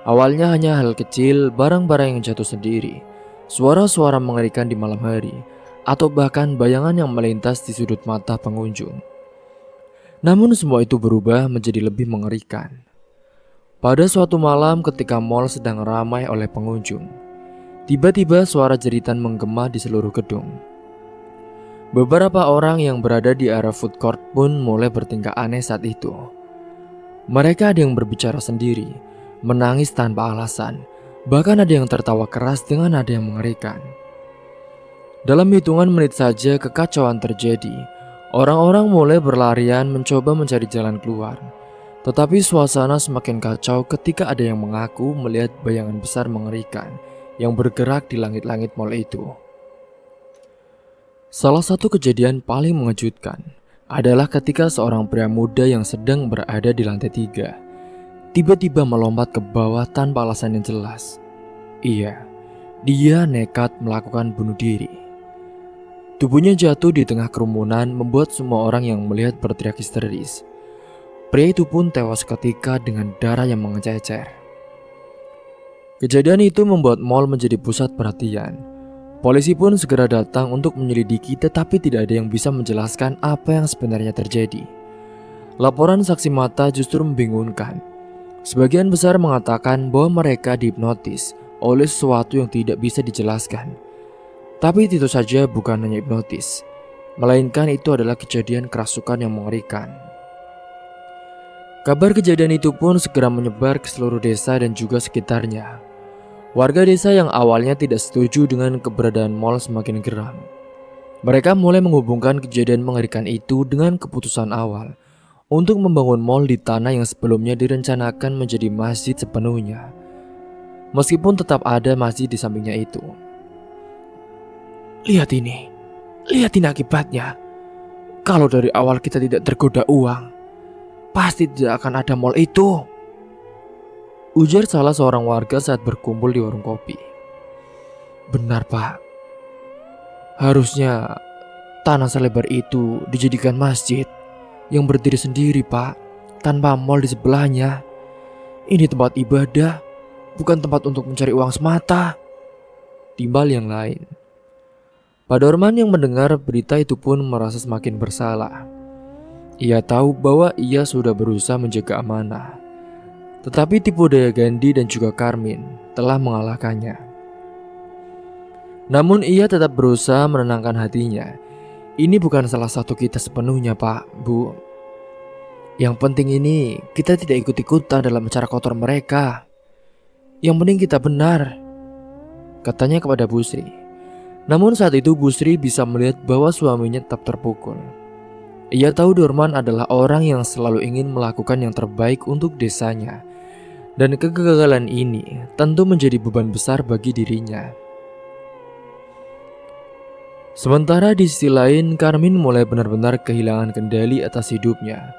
Awalnya hanya hal kecil, barang-barang yang jatuh sendiri, suara-suara mengerikan di malam hari, atau bahkan bayangan yang melintas di sudut mata pengunjung. Namun semua itu berubah menjadi lebih mengerikan. Pada suatu malam ketika mall sedang ramai oleh pengunjung, tiba-tiba suara jeritan menggema di seluruh gedung. Beberapa orang yang berada di area food court pun mulai bertingkah aneh saat itu. Mereka ada yang berbicara sendiri, menangis tanpa alasan, bahkan ada yang tertawa keras dengan nada yang mengerikan. Dalam hitungan menit saja kekacauan terjadi. Orang-orang mulai berlarian mencoba mencari jalan keluar. Tetapi suasana semakin kacau ketika ada yang mengaku melihat bayangan besar mengerikan yang bergerak di langit-langit mall itu. Salah satu kejadian paling mengejutkan adalah ketika seorang pria muda yang sedang berada di lantai 3 tiba-tiba melompat ke bawah tanpa alasan yang jelas. Dia nekat melakukan bunuh diri. Tubuhnya jatuh di tengah kerumunan membuat semua orang yang melihat berteriak histeris. Pria itu pun tewas seketika dengan darah yang mengececer. Kejadian itu membuat mall menjadi pusat perhatian. Polisi pun segera datang untuk menyelidiki, tetapi tidak ada yang bisa menjelaskan apa yang sebenarnya terjadi. Laporan saksi mata justru membingungkan. Sebagian besar mengatakan bahwa mereka dihipnotis oleh sesuatu yang tidak bisa dijelaskan. Tapi itu saja bukan hanya hipnotis, melainkan itu adalah kejadian kerasukan yang mengerikan. Kabar kejadian itu pun segera menyebar ke seluruh desa dan juga sekitarnya. Warga desa yang awalnya tidak setuju dengan keberadaan mal semakin geram. Mereka mulai menghubungkan kejadian mengerikan itu dengan keputusan awal untuk membangun mal di tanah yang sebelumnya direncanakan menjadi masjid sepenuhnya. Meskipun tetap ada masjid di sampingnya itu. Lihat ini akibatnya. Kalau dari awal kita tidak tergoda uang, pasti tidak akan ada mal itu, ujar salah seorang warga saat berkumpul di warung kopi. Benar Pak, harusnya tanah selebar itu dijadikan masjid yang berdiri sendiri Pak, tanpa mal di sebelahnya. Ini tempat ibadah, bukan tempat untuk mencari uang semata, timbal yang lain. Pak Dorman yang mendengar berita itu pun merasa semakin bersalah. Ia tahu bahwa ia sudah berusaha menjaga amanah, tetapi tipu daya Gandhi dan juga Karmin telah mengalahkannya. Namun ia tetap berusaha menenangkan hatinya. Ini bukan salah satu kita sepenuhnya Pak, Bu. Yang penting ini kita tidak ikut-ikutan dalam cara kotor mereka. Yang penting kita benar, katanya kepada Busri. Namun saat itu Busri bisa melihat bahwa suaminya tetap terpukul. Ia tahu Dorman adalah orang yang selalu ingin melakukan yang terbaik untuk desanya. Dan kegagalan ini tentu menjadi beban besar bagi dirinya. Sementara di sisi lain, Karmin mulai benar-benar kehilangan kendali atas hidupnya.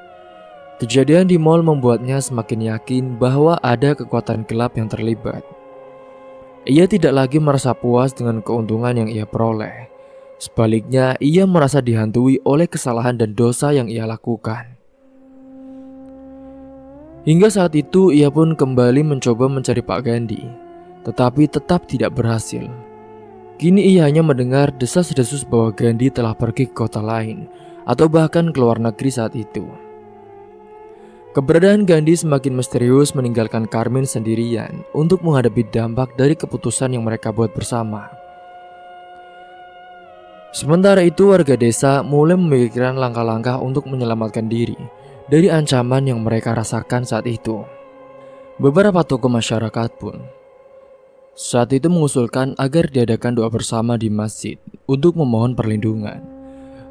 Kejadian di mal membuatnya semakin yakin bahwa ada kekuatan gelap yang terlibat. Ia tidak lagi merasa puas dengan keuntungan yang ia peroleh. Sebaliknya, ia merasa dihantui oleh kesalahan dan dosa yang ia lakukan. Hingga saat itu, ia pun kembali mencoba mencari Pak Gandhi, tetapi tetap tidak berhasil. Kini ia hanya mendengar desas-desus bahwa Gandhi telah pergi ke kota lain, atau bahkan ke luar negeri saat itu. Keberadaan Gandhi semakin misterius meninggalkan Karmin sendirian untuk menghadapi dampak dari keputusan yang mereka buat bersama. Sementara itu warga desa mulai memikirkan langkah-langkah untuk menyelamatkan diri dari ancaman yang mereka rasakan saat itu. Beberapa tokoh masyarakat pun saat itu mengusulkan agar diadakan doa bersama di masjid untuk memohon perlindungan.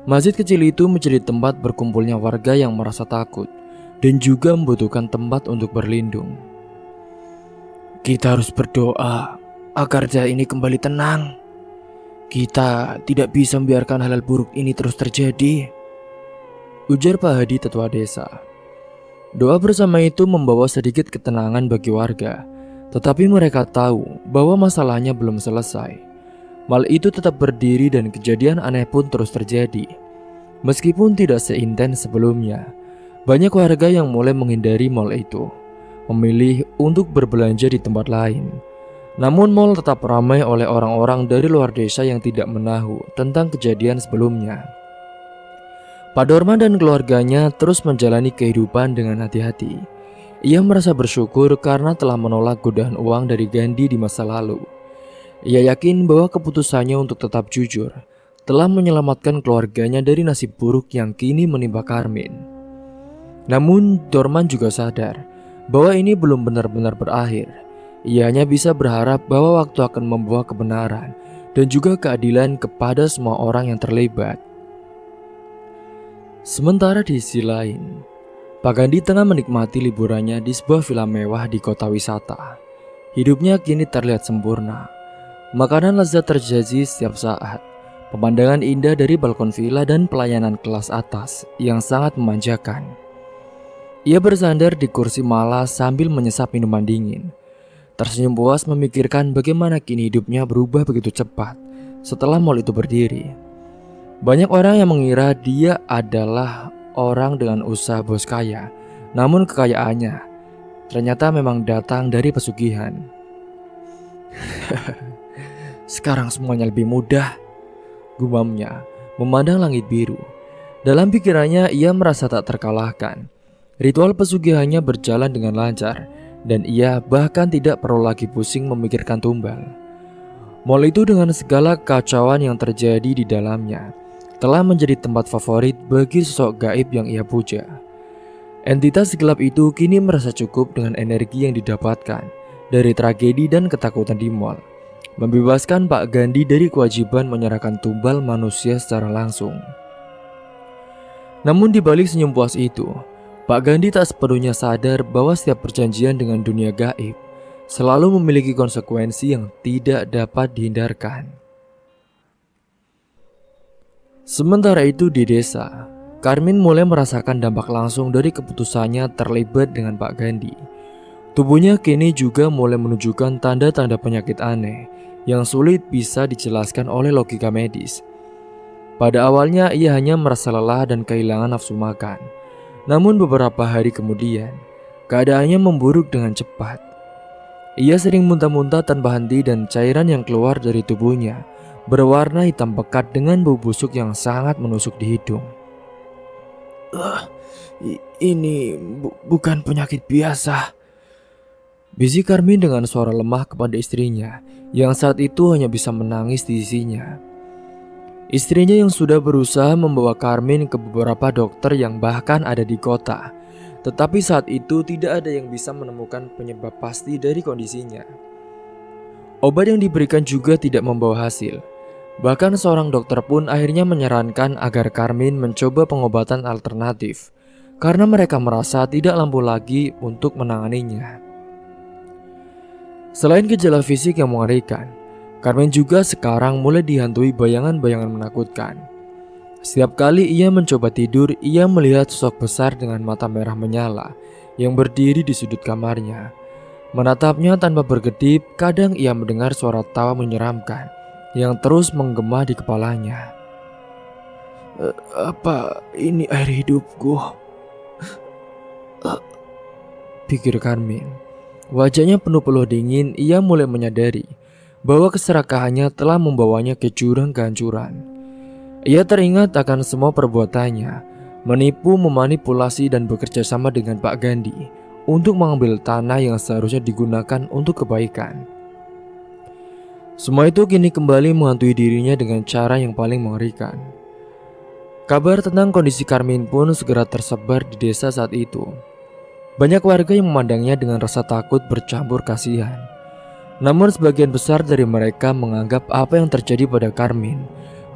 Masjid kecil itu menjadi tempat berkumpulnya warga yang merasa takut dan juga membutuhkan tempat untuk berlindung. Kita harus berdoa agar desa ini kembali tenang. Kita tidak bisa membiarkan hal-hal buruk ini terus terjadi, ujar Pak Hadi, tetua desa. Doa bersama itu membawa sedikit ketenangan bagi warga, tetapi mereka tahu bahwa masalahnya belum selesai. Mal itu tetap berdiri dan kejadian aneh pun terus terjadi. Meskipun tidak seintens sebelumnya, banyak warga yang mulai menghindari mal itu, memilih untuk berbelanja di tempat lain. Namun mal tetap ramai oleh orang-orang dari luar desa yang tidak menahu tentang kejadian sebelumnya. Pak Dorman dan keluarganya terus menjalani kehidupan dengan hati-hati. Ia merasa bersyukur karena telah menolak godaan uang dari Gandhi di masa lalu. Ia yakin bahwa keputusannya untuk tetap jujur telah menyelamatkan keluarganya dari nasib buruk yang kini menimpa Karmin. Namun Dorman juga sadar bahwa ini belum benar-benar berakhir. Ia hanya bisa berharap bahwa waktu akan membawa kebenaran dan juga keadilan kepada semua orang yang terlibat. Sementara di sisi lain, Pak Gandhi tengah menikmati liburannya di sebuah villa mewah di kota wisata. Hidupnya kini terlihat sempurna. Makanan lezat tersaji setiap saat. Pemandangan indah dari balkon villa dan pelayanan kelas atas yang sangat memanjakan. Ia bersandar di kursi malas sambil menyesap minuman dingin. Tersenyum puas memikirkan bagaimana kini hidupnya berubah begitu cepat setelah mal itu berdiri. Banyak orang yang mengira dia adalah orang dengan usaha bos kaya, namun kekayaannya ternyata memang datang dari pesugihan. Sekarang semuanya lebih mudah, gumamnya memandang langit biru. Dalam pikirannya ia merasa tak terkalahkan. Ritual pesugihannya berjalan dengan lancar dan ia bahkan tidak perlu lagi pusing memikirkan tumbal. Mall itu dengan segala kekacauan yang terjadi di dalamnya telah menjadi tempat favorit bagi sosok gaib yang ia puja. Entitas gelap itu kini merasa cukup dengan energi yang didapatkan dari tragedi dan ketakutan di mall, membebaskan Pak Gandhi dari kewajiban menyerahkan tumbal manusia secara langsung. Namun di balik senyum puas itu, Pak Gandhi tak sepenuhnya sadar bahwa setiap perjanjian dengan dunia gaib selalu memiliki konsekuensi yang tidak dapat dihindarkan. Sementara itu di desa, Karmin mulai merasakan dampak langsung dari keputusannya terlibat dengan Pak Gandhi. Tubuhnya kini juga mulai menunjukkan tanda-tanda penyakit aneh yang sulit bisa dijelaskan oleh logika medis. Pada awalnya ia hanya merasa lelah dan kehilangan nafsu makan. Namun beberapa hari kemudian, keadaannya memburuk dengan cepat. Ia sering muntah-muntah tanpa henti dan cairan yang keluar dari tubuhnya berwarna hitam pekat dengan bau busuk yang sangat menusuk di hidung. Ini bukan penyakit biasa, bisik Karmin dengan suara lemah kepada istrinya yang saat itu hanya bisa menangis di sisinya. Istrinya yang sudah berusaha membawa Karmin ke beberapa dokter yang bahkan ada di kota, tetapi saat itu tidak ada yang bisa menemukan penyebab pasti dari kondisinya. Obat yang diberikan juga tidak membawa hasil. Bahkan seorang dokter pun akhirnya menyarankan agar Karmin mencoba pengobatan alternatif karena mereka merasa tidak mampu lagi untuk menanganinya. Selain gejala fisik yang mengerikan, Karmin juga sekarang mulai dihantui bayangan-bayangan menakutkan. Setiap kali ia mencoba tidur, ia melihat sosok besar dengan mata merah menyala yang berdiri di sudut kamarnya. Menatapnya tanpa berkedip, kadang ia mendengar suara tawa menyeramkan yang terus menggema di kepalanya. Apa ini air hidupku? Pikir Karmin. Wajahnya penuh dingin, ia mulai menyadari bahwa keserakahannya telah membawanya ke jurang kehancuran. Ia teringat akan semua perbuatannya, menipu, memanipulasi dan bekerja sama dengan Pak Gandhi untuk mengambil tanah yang seharusnya digunakan untuk kebaikan. Semua itu kini kembali menghantui dirinya dengan cara yang paling mengerikan. Kabar tentang kondisi Karmin pun segera tersebar di desa saat itu. Banyak warga yang memandangnya dengan rasa takut bercampur kasihan. Namun sebagian besar dari mereka menganggap apa yang terjadi pada Karmin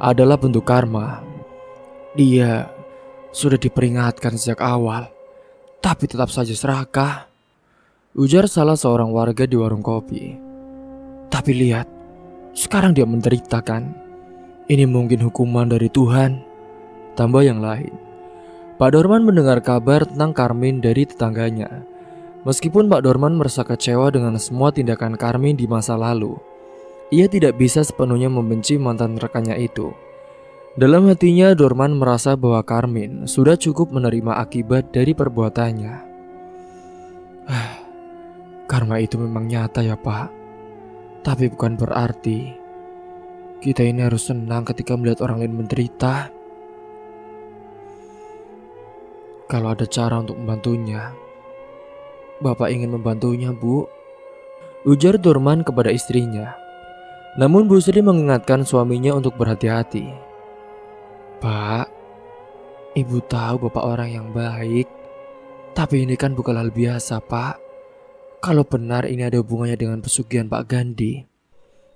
adalah bentuk karma. Dia sudah diperingatkan sejak awal, tapi tetap saja serakah, ujar salah seorang warga di warung kopi. Tapi lihat, sekarang dia menderita kan? Ini mungkin hukuman dari Tuhan, tambah yang lain. Pak Dorman mendengar kabar tentang Karmin dari tetangganya. Meskipun Pak Dorman merasa kecewa dengan semua tindakan Karmin di masa lalu, ia tidak bisa sepenuhnya membenci mantan rekannya itu. Dalam hatinya Dorman merasa bahwa Karmin sudah cukup menerima akibat dari perbuatannya. Karma itu memang nyata ya Pak. Tapi bukan berarti kita ini harus senang ketika melihat orang lain menderita. Kalau ada cara untuk membantunya, Bapak ingin membantunya, Bu, ujar Dorman kepada istrinya. Namun Bu Sri mengingatkan suaminya untuk berhati-hati. Pak, Ibu tahu Bapak orang yang baik, tapi ini kan bukan hal biasa, Pak. Kalau benar ini ada hubungannya dengan pesugihan Pak Gandhi,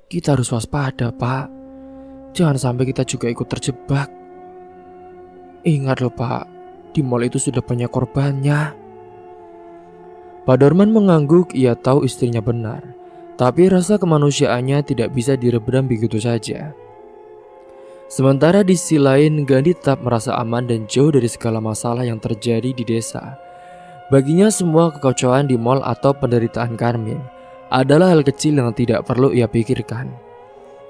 kita harus waspada, Pak. Jangan sampai kita juga ikut terjebak. Ingat loh, Pak, di mall itu sudah banyak korbannya. Pak Dorman mengangguk, ia tahu istrinya benar, tapi rasa kemanusiaannya tidak bisa diredam begitu saja. Sementara di sisi lain, Gandhi tetap merasa aman dan jauh dari segala masalah yang terjadi di desa. Baginya semua kekacauan di mall atau penderitaan Karmin adalah hal kecil yang tidak perlu ia pikirkan.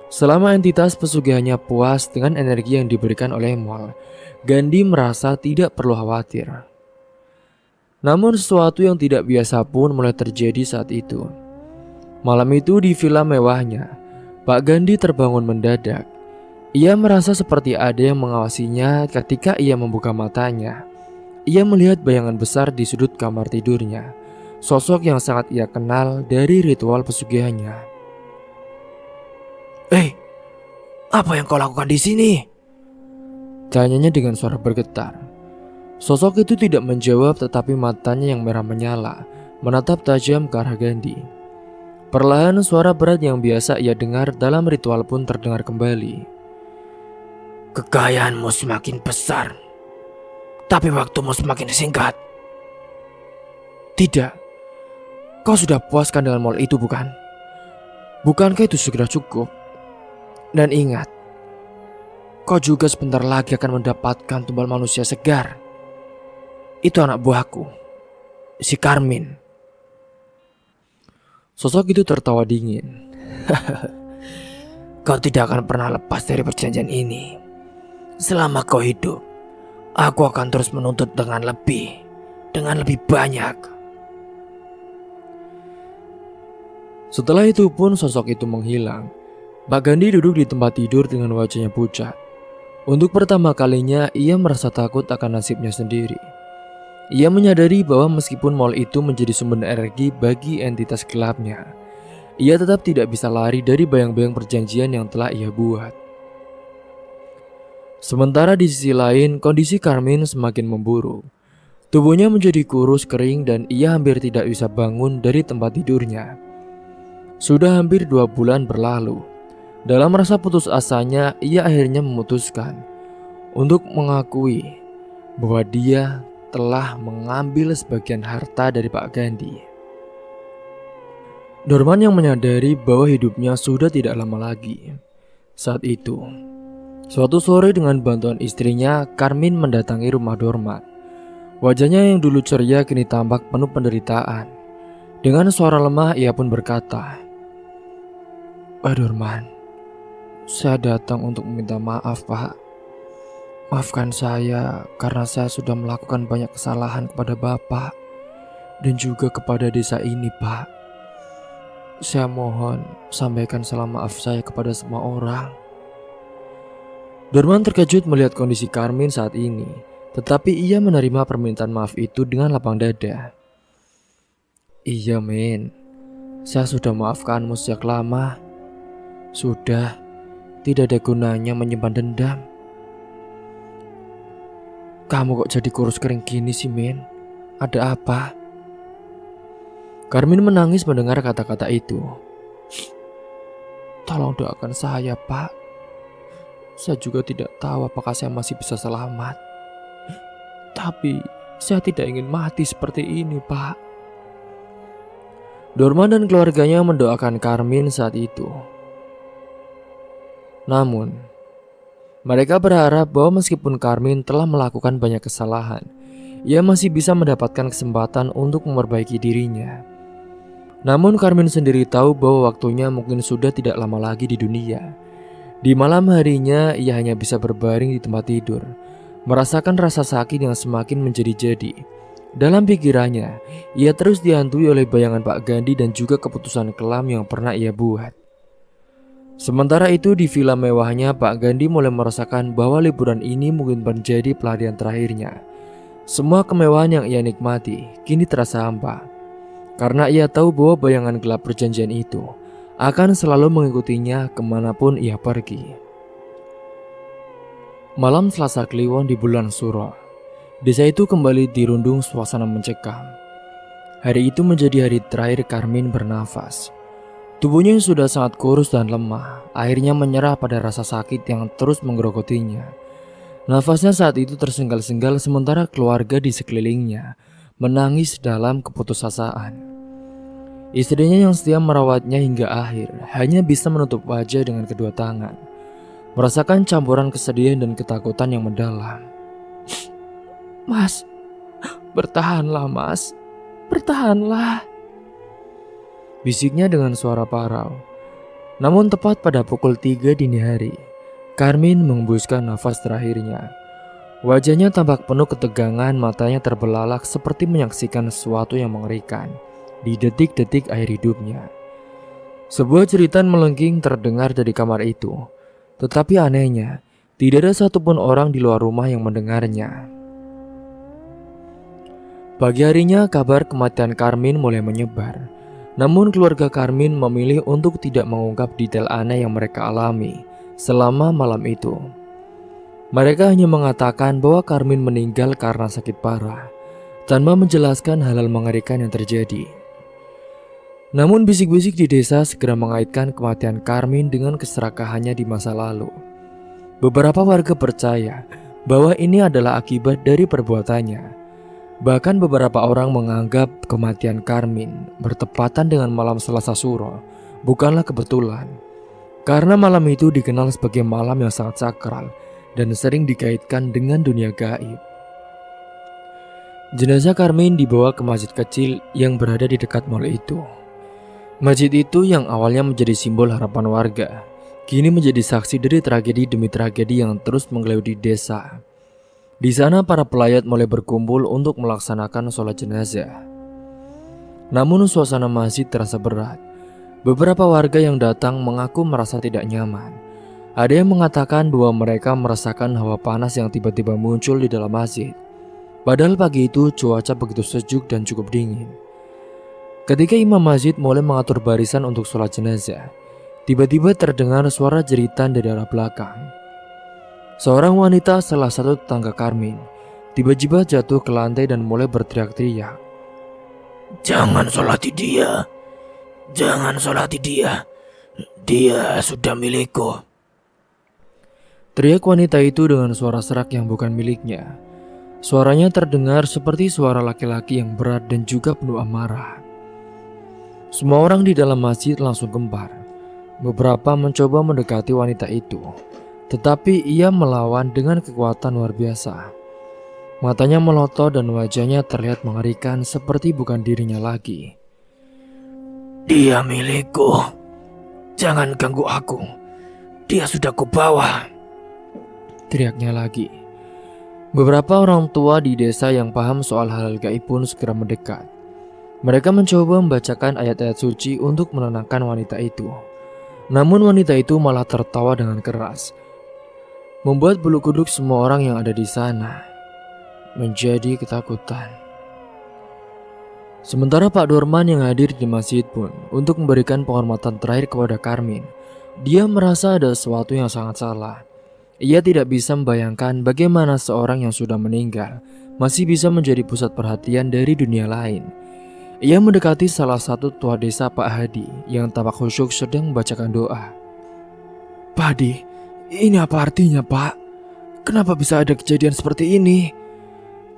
Selama entitas pesugihannya puas dengan energi yang diberikan oleh mall, Gandhi merasa tidak perlu khawatir. Namun sesuatu yang tidak biasa pun mulai terjadi saat itu. Malam itu di villa mewahnya, Pak Gandhi terbangun mendadak. Ia merasa seperti ada yang mengawasinya ketika ia membuka matanya. Ia melihat bayangan besar di sudut kamar tidurnya. sosok yang sangat ia kenal dari ritual pesugihannya. Apa yang kau lakukan di sini? Tanyanya dengan suara bergetar. Sosok itu tidak menjawab, tetapi matanya yang merah menyala menatap tajam ke arah Gandhi. Perlahan suara berat yang biasa ia dengar dalam ritual pun terdengar kembali. Kekayaanmu semakin besar, tapi waktumu semakin singkat. Tidak, kau sudah puaskan dengan mal itu bukan? Bukankah itu segera cukup? Dan ingat, kau juga sebentar lagi akan mendapatkan tumbal manusia segar. Itu anak buahku, si Karmin. Sosok itu tertawa dingin. Kau tidak akan pernah lepas dari perjanjian ini. Selama kau hidup, aku akan terus menuntut dengan lebih banyak. Setelah itu pun sosok itu menghilang. Pak Gandhi duduk di tempat tidur dengan wajahnya pucat. Untuk pertama kalinya ia merasa takut akan nasibnya sendiri. Ia menyadari bahwa meskipun mal itu menjadi sumber energi bagi entitas gelapnya, ia tetap tidak bisa lari dari bayang-bayang perjanjian yang telah ia buat. Sementara di sisi lain, kondisi Karmin semakin memburuk. Tubuhnya menjadi kurus kering dan ia hampir tidak bisa bangun dari tempat tidurnya. Sudah hampir 2 bulan berlalu. Dalam rasa putus asanya, ia akhirnya memutuskan untuk mengakui bahwa dia telah mengambil sebagian harta dari Pak Gandhi. Dorman yang menyadari bahwa hidupnya sudah tidak lama lagi. Saat itu, suatu sore dengan bantuan istrinya, Karmin mendatangi rumah Dorman. Wajahnya yang dulu ceria kini tampak penuh penderitaan. Dengan suara lemah ia pun berkata, "Pak Dorman, saya datang untuk meminta maaf, Pak. Maafkan saya karena saya sudah melakukan banyak kesalahan kepada Bapak dan juga kepada desa ini, Pak. Saya mohon sampaikan salam maaf saya kepada semua orang." Dorman terkejut melihat kondisi Karmin saat ini, tetapi ia menerima permintaan maaf itu dengan lapang dada. "Iya, Men. Saya sudah maafkanmu sejak lama. Sudah, tidak ada gunanya menyimpan dendam." "Kamu kok jadi kurus kering gini sih, Men? Ada apa?" Karmin menangis mendengar kata-kata itu. "Tolong doakan saya, Pak. Saya juga tidak tahu apakah saya masih bisa selamat. Tapi saya tidak ingin mati seperti ini, Pak." Dorman dan keluarganya mendoakan Karmin saat itu. Namun, mereka berharap bahwa meskipun Karmin telah melakukan banyak kesalahan, ia masih bisa mendapatkan kesempatan untuk memperbaiki dirinya. Namun Karmin sendiri tahu bahwa waktunya mungkin sudah tidak lama lagi di dunia. Di malam harinya ia hanya bisa berbaring di tempat tidur, merasakan rasa sakit yang semakin menjadi-jadi. Dalam pikirannya, ia terus dihantui oleh bayangan Pak Gandhi dan juga keputusan kelam yang pernah ia buat. Sementara itu di villa mewahnya, Pak Gandhi mulai merasakan bahwa liburan ini mungkin menjadi pelarian terakhirnya. Semua kemewahan yang ia nikmati kini terasa hampa, karena ia tahu bahwa bayangan gelap perjanjian itu akan selalu mengikutinya kemanapun ia pergi. Malam Selasa Kliwon di bulan Suro, desa itu kembali dirundung suasana mencekam. Hari itu menjadi hari terakhir Karmin bernafas. Tubuhnya yang sudah sangat kurus dan lemah akhirnya menyerah pada rasa sakit yang terus menggerogotinya. Nafasnya saat itu tersengal-sengal sementara keluarga di sekelilingnya menangis dalam keputusasaan. Istrinya yang setia merawatnya hingga akhir hanya bisa menutup wajah dengan kedua tangan, merasakan campuran kesedihan dan ketakutan yang mendalam. "Mas, bertahanlah Mas, bertahanlah," bisiknya dengan suara parau. Namun tepat pada pukul 3 dini hari, Karmin mengembuskan nafas terakhirnya. Wajahnya tampak penuh ketegangan, matanya terbelalak seperti menyaksikan sesuatu yang mengerikan di detik-detik akhir hidupnya. Sebuah jeritan melengking terdengar dari kamar itu, tetapi anehnya, tidak ada satupun orang di luar rumah yang mendengarnya. Pagi harinya kabar kematian Karmin mulai menyebar. Namun keluarga Karmin memilih untuk tidak mengungkap detail aneh yang mereka alami selama malam itu. Mereka hanya mengatakan bahwa Karmin meninggal karena sakit parah, tanpa menjelaskan hal-hal mengerikan yang terjadi. Namun bisik-bisik di desa segera mengaitkan kematian Karmin dengan keserakahannya di masa lalu. Beberapa warga percaya bahwa ini adalah akibat dari perbuatannya. Bahkan beberapa orang menganggap kematian Karmin bertepatan dengan malam Selasa Suro bukanlah kebetulan, karena malam itu dikenal sebagai malam yang sangat sakral dan sering dikaitkan dengan dunia gaib. Jenazah Karmin dibawa ke masjid kecil yang berada di dekat mal itu. Masjid itu yang awalnya menjadi simbol harapan warga, kini menjadi saksi dari tragedi demi tragedi yang terus menggelayuti desa. Di sana para pelayat mulai berkumpul untuk melaksanakan sholat jenazah. Namun suasana masjid terasa berat. Beberapa warga yang datang mengaku merasa tidak nyaman. Ada yang mengatakan bahwa mereka merasakan hawa panas yang tiba-tiba muncul di dalam masjid. Padahal pagi itu cuaca begitu sejuk dan cukup dingin. Ketika imam masjid mulai mengatur barisan untuk sholat jenazah, tiba-tiba terdengar suara jeritan dari arah belakang. Seorang wanita salah satu tetangga Karmin tiba-tiba jatuh ke lantai dan mulai berteriak-teriak. Jangan sholati dia. Jangan sholati dia. Dia sudah milikku. Teriak wanita itu dengan suara serak yang bukan miliknya. Suaranya terdengar seperti suara laki-laki yang berat dan juga penuh amarah. Semua orang di dalam masjid langsung gempar. Beberapa mencoba mendekati wanita itu, tetapi ia melawan dengan kekuatan luar biasa. Matanya melotot dan wajahnya terlihat mengerikan seperti bukan dirinya lagi. Dia milikku. Jangan ganggu aku. Dia sudah kubawa. Teriaknya lagi. Beberapa orang tua di desa yang paham soal hal gaib pun segera mendekat. Mereka mencoba membacakan ayat-ayat suci untuk menenangkan wanita itu. Namun wanita itu malah tertawa dengan keras, membuat bulu kuduk semua orang yang ada di sana menjadi ketakutan. Sementara Pak Dorman yang hadir di masjid pun untuk memberikan penghormatan terakhir kepada Karmin, dia merasa ada sesuatu yang sangat salah. Ia tidak bisa membayangkan bagaimana seorang yang sudah meninggal masih bisa menjadi pusat perhatian dari dunia lain. Ia mendekati salah satu tua desa Pak Hadi yang tampak khusyuk sedang membacakan doa. Pak Hadi, ini apa artinya, Pak? Kenapa bisa ada kejadian seperti ini?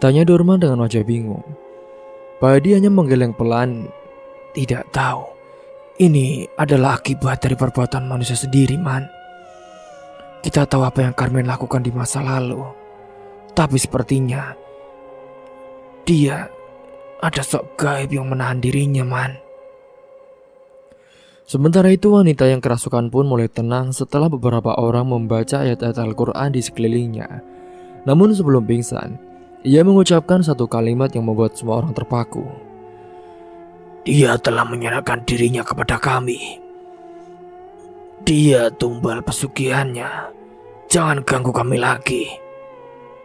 Tanya Dorman dengan wajah bingung. Pak Hadi hanya menggeleng pelan. Tidak tahu. Ini adalah akibat dari perbuatan manusia sendiri, Man. Kita tahu apa yang Karmin lakukan di masa lalu. Tapi sepertinya dia ada sok gaib yang menahan dirinya, Man. Sementara itu wanita yang kerasukan pun mulai tenang setelah beberapa orang membaca ayat-ayat Al-Quran di sekelilingnya. Namun sebelum pingsan, ia mengucapkan satu kalimat yang membuat semua orang terpaku. Dia telah menyerahkan dirinya kepada kami. Dia tumbal pesugihannya. Jangan ganggu kami lagi.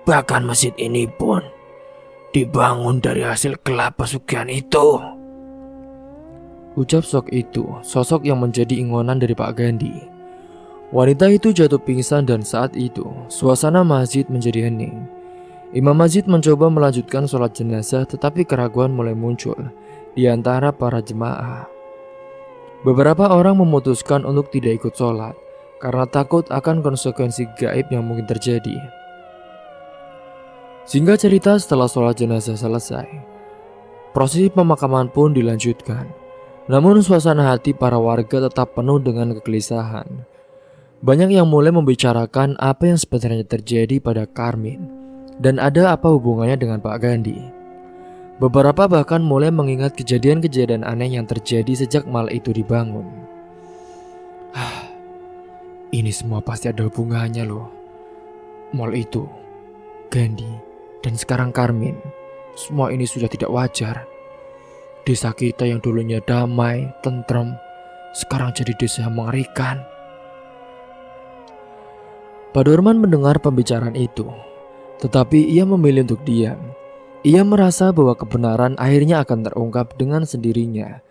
Bahkan masjid ini pun dibangun dari hasil gelap pesugihan itu. Ucap sok itu, sosok yang menjadi ingonan dari Pak Gandhi. Wanita itu jatuh pingsan dan saat itu suasana masjid menjadi hening. Imam masjid mencoba melanjutkan sholat jenazah, tetapi keraguan mulai muncul di antara para jemaah. Beberapa orang memutuskan untuk tidak ikut sholat karena takut akan konsekuensi gaib yang mungkin terjadi. Singkat cerita, setelah sholat jenazah selesai, prosesi pemakaman pun dilanjutkan. Namun suasana hati para warga tetap penuh dengan kegelisahan. Banyak yang mulai membicarakan apa yang sebenarnya terjadi pada Karmin dan ada apa hubungannya dengan Pak Gandhi. Beberapa bahkan mulai mengingat kejadian-kejadian aneh yang terjadi sejak mal itu dibangun. Ini semua pasti ada hubungannya loh. Mal itu, Gandhi, dan sekarang Karmin. Semua ini sudah tidak wajar. Desa kita yang dulunya damai, tentrem, sekarang jadi desa yang mengerikan. Pak Dorman mendengar pembicaraan itu, tetapi ia memilih untuk diam. Ia merasa bahwa kebenaran akhirnya akan terungkap dengan sendirinya.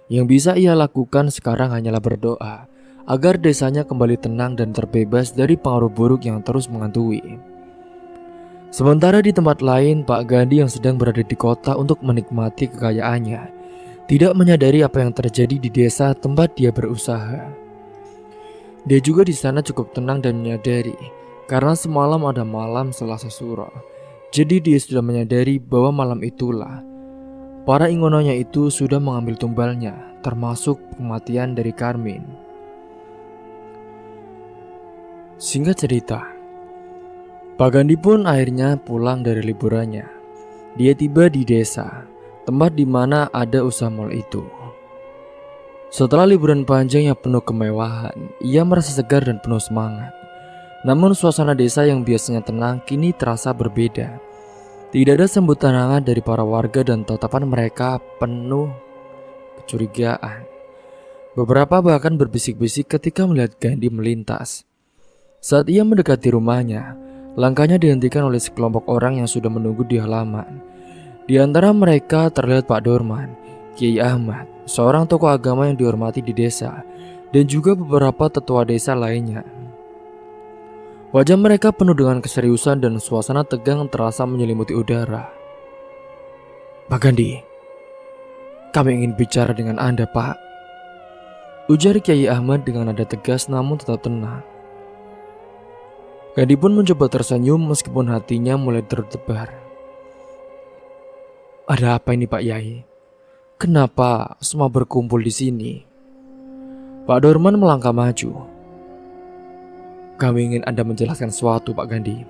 Yang bisa ia lakukan sekarang hanyalah berdoa agar desanya kembali tenang dan terbebas dari pengaruh buruk yang terus menghantui. Sementara di tempat lain, Pak Gandhi yang sedang berada di kota untuk menikmati kekayaannya, tidak menyadari apa yang terjadi di desa tempat dia berusaha. Dia juga di sana cukup tenang dan menyadari karena semalam ada malam Selasa Suro. Jadi dia sudah menyadari bahwa malam itulah para ingononya itu sudah mengambil tumbalnya, termasuk kematian dari Karmin. Singkat cerita, Pak Gandhi pun akhirnya pulang dari liburannya. Dia tiba di desa, tempat di mana ada usaha mal itu. Setelah liburan panjang yang penuh kemewahan, ia merasa segar dan penuh semangat. Namun suasana desa yang biasanya tenang kini terasa berbeda. Tidak ada sambutan hangat dari para warga dan tatapan mereka penuh kecurigaan. Beberapa bahkan berbisik-bisik ketika melihat Gandhi melintas. Saat ia mendekati rumahnya, langkahnya dihentikan oleh sekelompok orang yang sudah menunggu di halaman. Di antara mereka terlihat Pak Dorman, Kiai Ahmad, seorang tokoh agama yang dihormati di desa, dan juga beberapa tetua desa lainnya. Wajah mereka penuh dengan keseriusan dan suasana tegang terasa menyelimuti udara. "Pak Gandhi, kami ingin bicara dengan Anda, Pak," ujar Kiai Ahmad dengan nada tegas namun tetap tenang. Gandhi pun mencoba tersenyum meskipun hatinya mulai terdebar. "Ada apa ini, Pak Yai? Kenapa semua berkumpul di sini?" Pak Dorman melangkah maju. "Kami ingin Anda menjelaskan sesuatu, Pak Gandhi.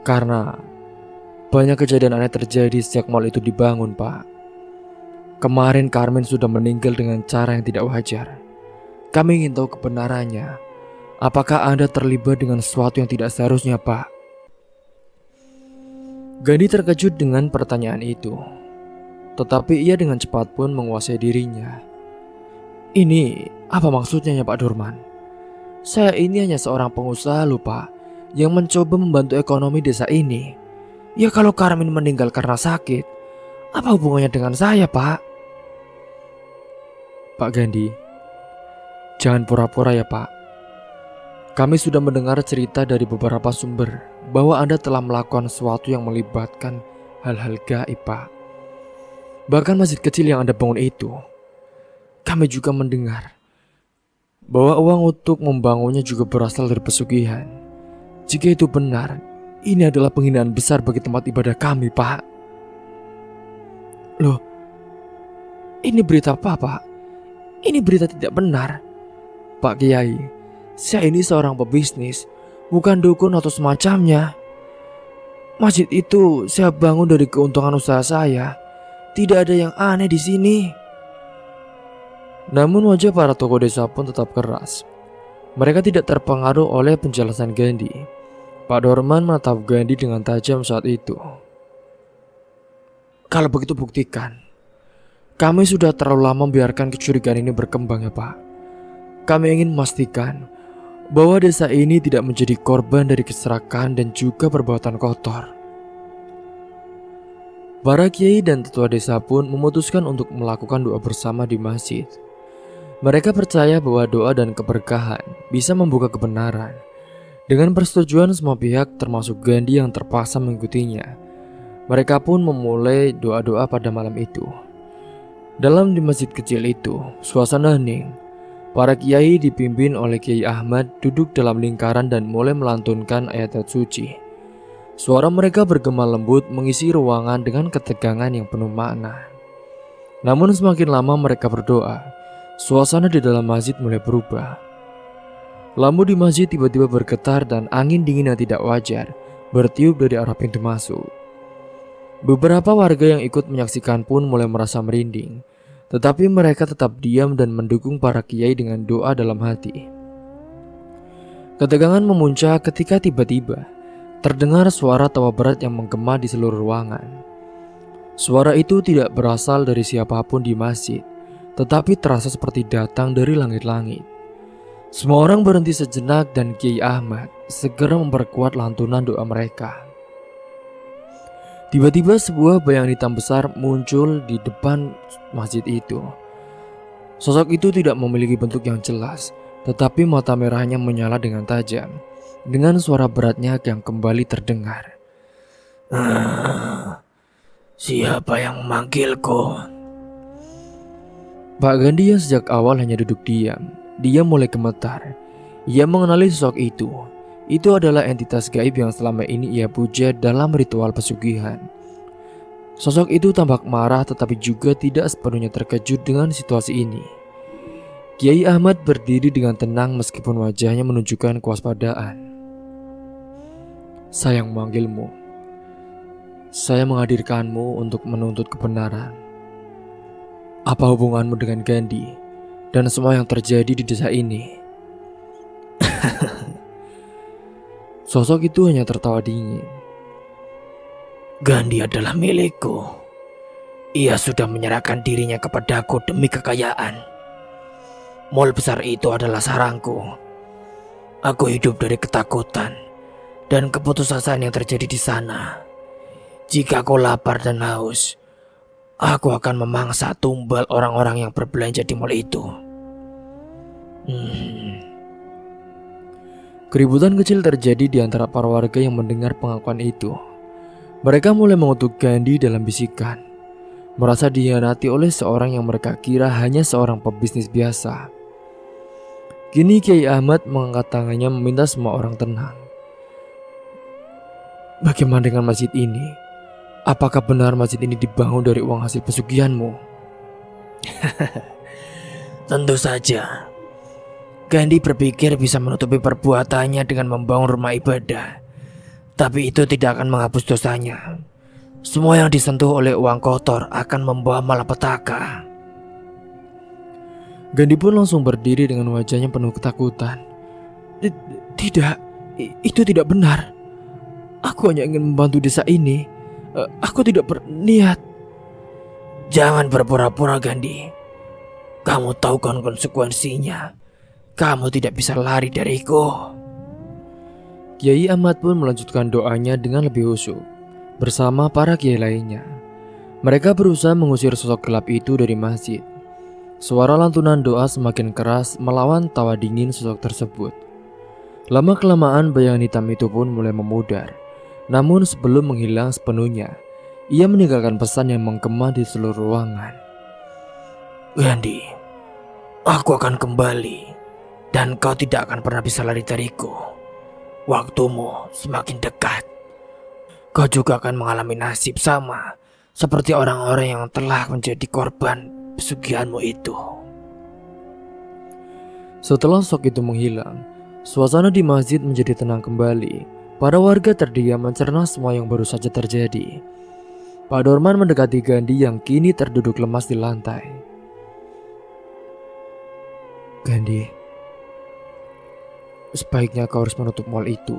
Karena banyak kejadian aneh terjadi sejak mal itu dibangun, Pak. Kemarin Karmin sudah meninggal dengan cara yang tidak wajar. Kami ingin tahu kebenarannya. Apakah Anda terlibat dengan sesuatu yang tidak seharusnya, Pak?" Gandhi terkejut dengan pertanyaan itu. Tetapi ia dengan cepat pun menguasai dirinya. "Ini apa maksudnya ya, Pak Dorman? Saya ini hanya seorang pengusaha lupa yang mencoba membantu ekonomi desa ini. Ya kalau Karmin meninggal karena sakit, apa hubungannya dengan saya, Pak?" "Pak Gandhi, jangan pura-pura ya, Pak. Kami sudah mendengar cerita dari beberapa sumber bahwa Anda telah melakukan sesuatu yang melibatkan hal-hal gaib, Pak. Bahkan masjid kecil yang Anda bangun itu, kami juga mendengar bahwa uang untuk membangunnya juga berasal dari pesugihan. Jika itu benar, ini adalah penghinaan besar bagi tempat ibadah kami, Pak." "Loh, ini berita apa, Pak? Ini berita tidak benar. Pak Kiai, saya ini seorang pebisnis, bukan dukun atau semacamnya. Masjid itu saya bangun dari keuntungan usaha saya. Tidak ada yang aneh di sini." Namun wajah para tokoh desa pun tetap keras. Mereka tidak terpengaruh oleh penjelasan Gandhi. Pak Dorman menatap Gandhi dengan tajam saat itu. "Kalau begitu buktikan. Kami sudah terlalu lama membiarkan kecurigaan ini berkembang ya, Pak. Kami ingin memastikan bahwa desa ini tidak menjadi korban dari keserakahan dan juga perbuatan kotor." Para kiai dan tetua desa pun memutuskan untuk melakukan doa bersama di masjid. Mereka percaya bahwa doa dan keberkahan bisa membuka kebenaran. Dengan persetujuan semua pihak termasuk Gandhi yang terpaksa mengikutinya, mereka pun memulai doa-doa pada malam itu. Dalam di masjid kecil itu, suasana hening. Para kiai dipimpin oleh Kiai Ahmad duduk dalam lingkaran dan mulai melantunkan ayat-ayat suci. Suara mereka bergema lembut mengisi ruangan dengan ketegangan yang penuh makna. Namun semakin lama mereka berdoa, suasana di dalam masjid mulai berubah. Lampu di masjid tiba-tiba bergetar dan angin dingin yang tidak wajar bertiup dari arah pintu masuk. Beberapa warga yang ikut menyaksikan pun mulai merasa merinding, tetapi mereka tetap diam dan mendukung para kiai dengan doa dalam hati. Ketegangan memuncak ketika tiba-tiba terdengar suara tawa berat yang menggema di seluruh ruangan. Suara itu tidak berasal dari siapapun di masjid, tetapi terasa seperti datang dari langit-langit. Semua orang berhenti sejenak dan Kiai Ahmad segera memperkuat lantunan doa mereka. Tiba-tiba sebuah bayangan hitam besar muncul di depan masjid itu. Sosok itu tidak memiliki bentuk yang jelas, tetapi mata merahnya menyala dengan tajam. Dengan suara beratnya yang kembali terdengar. Siapa yang memanggilku? Pak Gandhi yang sejak awal hanya duduk diam, dia mulai gemetar. Ia mengenali sosok itu. Itu adalah entitas gaib yang selama ini ia puja dalam ritual pesugihan. Sosok itu tampak marah tetapi juga tidak sepenuhnya terkejut dengan situasi ini. Kiai Ahmad berdiri dengan tenang meskipun wajahnya menunjukkan kewaspadaan. Saya yang memanggilmu. Saya menghadirkanmu untuk menuntut kebenaran. Apa hubunganmu dengan Gandhi dan semua yang terjadi di desa ini? Sosok itu hanya tertawa dingin. Gandhi adalah milikku. Ia sudah menyerahkan dirinya kepadaku demi kekayaan. Mall besar itu adalah sarangku. Aku hidup dari ketakutan dan keputusasaan yang terjadi di sana. Jika kau lapar dan haus, aku akan memangsa tumbal orang-orang yang berbelanja di mall itu. Keributan kecil terjadi di antara para warga yang mendengar pengakuan itu. Mereka mulai mengutuk Gandhi dalam bisikan, merasa dikhianati oleh seorang yang mereka kira hanya seorang pebisnis biasa. Kini Kiai Ahmad mengangkat tangannya meminta semua orang tenang. Bagaimana dengan masjid ini? Apakah benar masjid ini dibangun dari uang hasil pesugihanmu? Tentu saja. Gandhi berpikir bisa menutupi perbuatannya dengan membangun rumah ibadah. Tapi itu tidak akan menghapus dosanya. Semua yang disentuh oleh uang kotor akan membawa malapetaka. Gandhi pun langsung berdiri dengan wajahnya penuh ketakutan. Tidak, itu tidak benar. Aku hanya ingin membantu desa ini. Aku tidak berniat. Jangan berpura-pura, Gandhi. Kamu tahu kan konsekuensinya. Kamu tidak bisa lari dariku. Kiai Ahmad pun melanjutkan doanya dengan lebih khusyuk bersama para kiai lainnya. Mereka berusaha mengusir sosok gelap itu dari masjid. Suara lantunan doa semakin keras melawan tawa dingin sosok tersebut. Lama-kelamaan bayangan hitam itu pun mulai memudar. Namun sebelum menghilang sepenuhnya, ia meninggalkan pesan yang menggema di seluruh ruangan. Gandhi, aku akan kembali. Dan kau tidak akan pernah bisa lari dariku. Waktumu semakin dekat. Kau juga akan mengalami nasib sama seperti orang-orang yang telah menjadi korban pesugihanmu itu. Setelah sosok itu menghilang, suasana di masjid menjadi tenang kembali. Para warga terdiam mencerna semua yang baru saja terjadi. Pak Dorman mendekati Gandhi yang kini terduduk lemas di lantai. Gandhi, sebaiknya kau harus menutup mal itu.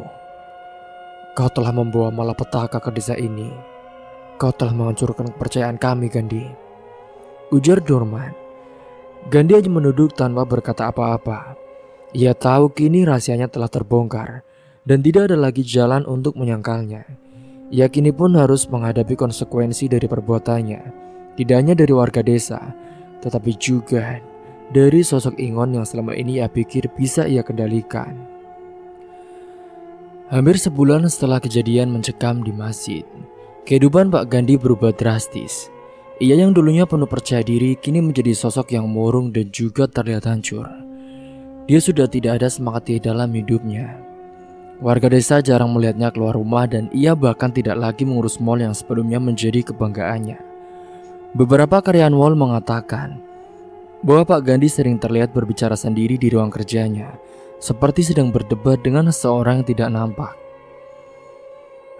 Kau telah membawa malapetaka ke desa ini. Kau telah menghancurkan kepercayaan kami, Gandhi. Ujar Dorman. Gandhi hanya menunduk tanpa berkata apa-apa. Ia tahu kini rahasianya telah terbongkar dan tidak ada lagi jalan untuk menyangkalnya. Ia kini pun harus menghadapi konsekuensi dari perbuatannya. Tidak hanya dari warga desa, tetapi juga dari sosok Ingon yang selama ini ia pikir bisa ia kendalikan. Hampir sebulan setelah kejadian mencekam di masjid, kehidupan Pak Gandhi berubah drastis. Ia yang dulunya penuh percaya diri kini menjadi sosok yang murung dan juga terlihat hancur. Dia sudah tidak ada semangat di dalam hidupnya. Warga desa jarang melihatnya keluar rumah dan ia bahkan tidak lagi mengurus mal yang sebelumnya menjadi kebanggaannya. Beberapa karyawan mal mengatakan bahwa Pak Gandhi sering terlihat berbicara sendiri di ruang kerjanya, seperti sedang berdebat dengan seseorang yang tidak nampak.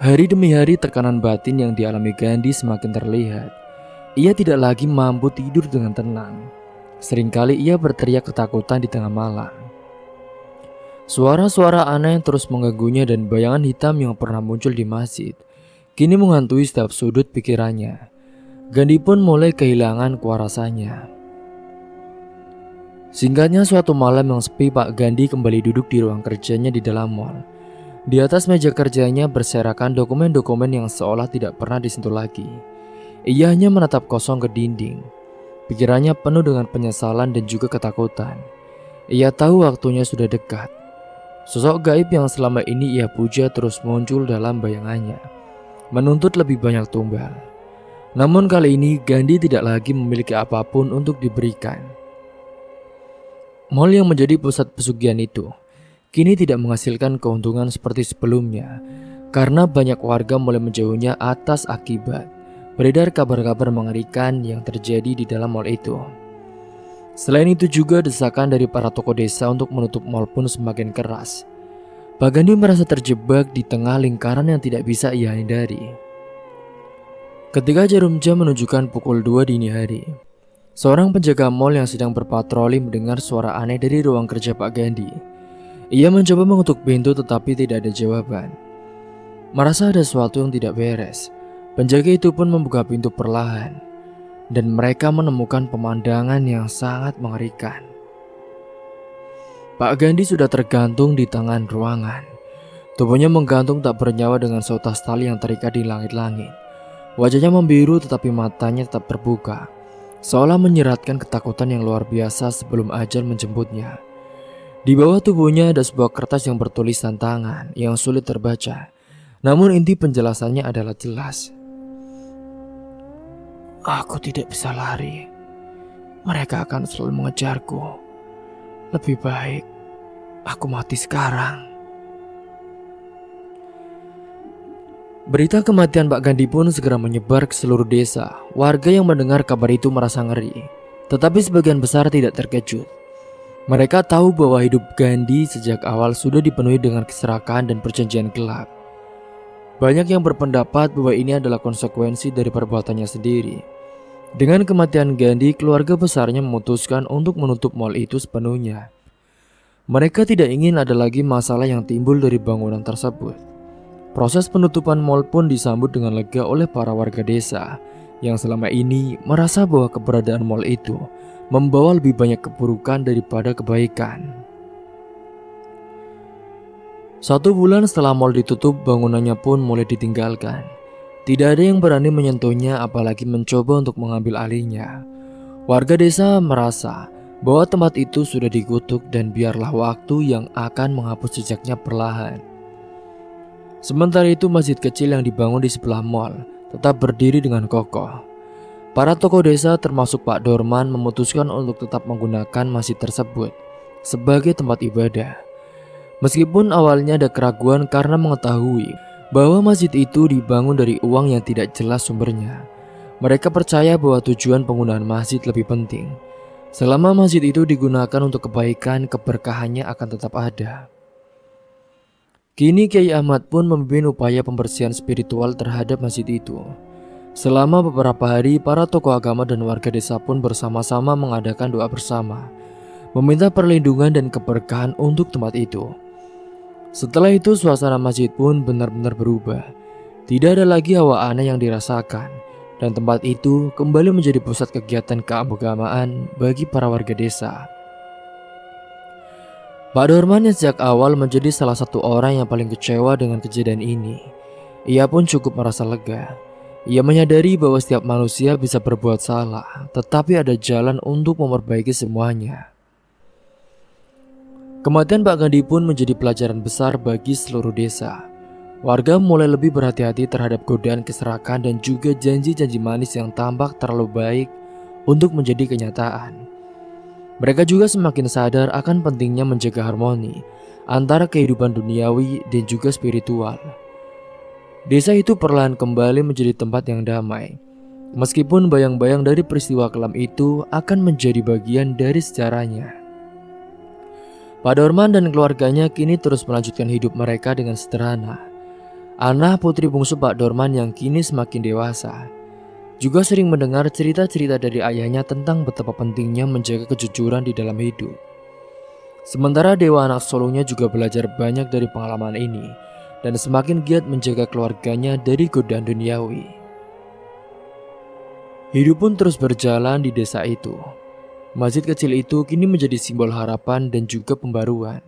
Hari demi hari tekanan batin yang dialami Gandhi semakin terlihat. Ia tidak lagi mampu tidur dengan tenang. Seringkali ia berteriak ketakutan di tengah malam. Suara-suara aneh yang terus mengganggunya dan bayangan hitam yang pernah muncul di masjid kini menghantui setiap sudut pikirannya. Gandhi pun mulai kehilangan kewarasannya. Singkatnya suatu malam yang sepi, Pak Gandhi kembali duduk di ruang kerjanya di dalam mal. Di atas meja kerjanya berserakan dokumen-dokumen yang seolah tidak pernah disentuh lagi. Ia hanya menatap kosong ke dinding. Pikirannya penuh dengan penyesalan dan juga ketakutan. Ia tahu waktunya sudah dekat. Sosok gaib yang selama ini ia puja terus muncul dalam bayangannya, menuntut lebih banyak tumbal. Namun kali ini Gandhi tidak lagi memiliki apapun untuk diberikan. Mall yang menjadi pusat pesugihan itu kini tidak menghasilkan keuntungan seperti sebelumnya karena banyak warga mulai menjauhnya atas akibat beredar kabar-kabar mengerikan yang terjadi di dalam mall itu. Selain itu juga desakan dari para tokoh desa untuk menutup mall pun semakin keras. Pak Gandhi merasa terjebak di tengah lingkaran yang tidak bisa ia hindari. Ketika jarum jam menunjukkan pukul 2 dini hari, seorang penjaga mall yang sedang berpatroli mendengar suara aneh dari ruang kerja Pak Gandhi. Ia mencoba mengetuk pintu tetapi tidak ada jawaban. Merasa ada sesuatu yang tidak beres, penjaga itu pun membuka pintu perlahan. Dan mereka menemukan pemandangan yang sangat mengerikan. Pak Gandhi sudah tergantung di tangan ruangan. Tubuhnya menggantung tak bernyawa dengan seutas tali yang terikat di langit-langit. Wajahnya membiru tetapi matanya tetap terbuka, seolah menyeratkan ketakutan yang luar biasa sebelum ajal menjemputnya. Di bawah tubuhnya ada sebuah kertas yang bertulisan tangan yang sulit terbaca. Namun inti penjelasannya adalah jelas. Aku tidak bisa lari. Mereka akan selalu mengejarku. Lebih baik aku mati sekarang. Berita kematian Pak Gandhi pun segera menyebar ke seluruh desa. Warga yang mendengar kabar itu merasa ngeri, tetapi sebagian besar tidak terkejut. Mereka tahu bahwa hidup Gandhi sejak awal sudah dipenuhi dengan keserakahan dan perjanjian gelap. Banyak yang berpendapat bahwa ini adalah konsekuensi dari perbuatannya sendiri. Dengan kematian Gandhi, keluarga besarnya memutuskan untuk menutup mall itu sepenuhnya. Mereka tidak ingin ada lagi masalah yang timbul dari bangunan tersebut. Proses penutupan mall pun disambut dengan lega oleh para warga desa yang selama ini merasa bahwa keberadaan mall itu membawa lebih banyak keburukan daripada kebaikan. 1 bulan setelah mall ditutup, bangunannya pun mulai ditinggalkan. Tidak ada yang berani menyentuhnya apalagi mencoba untuk mengambil alihnya. Warga desa merasa bahwa tempat itu sudah dikutuk dan biarlah waktu yang akan menghapus jejaknya perlahan. Sementara itu masjid kecil yang dibangun di sebelah mall tetap berdiri dengan kokoh. Para tokoh desa termasuk Pak Dorman memutuskan untuk tetap menggunakan masjid tersebut sebagai tempat ibadah. Meskipun awalnya ada keraguan karena mengetahui bahwa masjid itu dibangun dari uang yang tidak jelas sumbernya, mereka percaya bahwa tujuan penggunaan masjid lebih penting. Selama masjid itu digunakan untuk kebaikan, keberkahannya akan tetap ada. Kini Kiai Ahmad pun memimpin upaya pembersihan spiritual terhadap masjid itu. Selama beberapa hari, para tokoh agama dan warga desa pun bersama-sama mengadakan doa bersama, meminta perlindungan dan keberkahan untuk tempat itu. Setelah itu suasana masjid pun benar-benar berubah. Tidak ada lagi hawa aneh yang dirasakan, dan tempat itu kembali menjadi pusat kegiatan keagamaan bagi para warga desa. Pak Dorman yang sejak awal menjadi salah satu orang yang paling kecewa dengan kejadian ini, ia pun cukup merasa lega. Ia menyadari bahwa setiap manusia bisa berbuat salah, tetapi ada jalan untuk memperbaiki semuanya. Kematian Pak Gandhi pun menjadi pelajaran besar bagi seluruh desa. Warga mulai lebih berhati-hati terhadap godaan keserakahan dan juga janji-janji manis yang tampak terlalu baik untuk menjadi kenyataan. Mereka juga semakin sadar akan pentingnya menjaga harmoni antara kehidupan duniawi dan juga spiritual. Desa itu perlahan kembali menjadi tempat yang damai, meskipun bayang-bayang dari peristiwa kelam itu akan menjadi bagian dari sejarahnya. Pak Dorman dan keluarganya kini terus melanjutkan hidup mereka dengan sederhana. Ana, putri bungsu Pak Dorman yang kini semakin dewasa, juga sering mendengar cerita-cerita dari ayahnya tentang betapa pentingnya menjaga kejujuran di dalam hidup. Sementara dewa anak sulungnya juga belajar banyak dari pengalaman ini dan semakin giat menjaga keluarganya dari godaan duniawi. Hidup pun terus berjalan di desa itu. Masjid kecil itu kini menjadi simbol harapan dan juga pembaruan.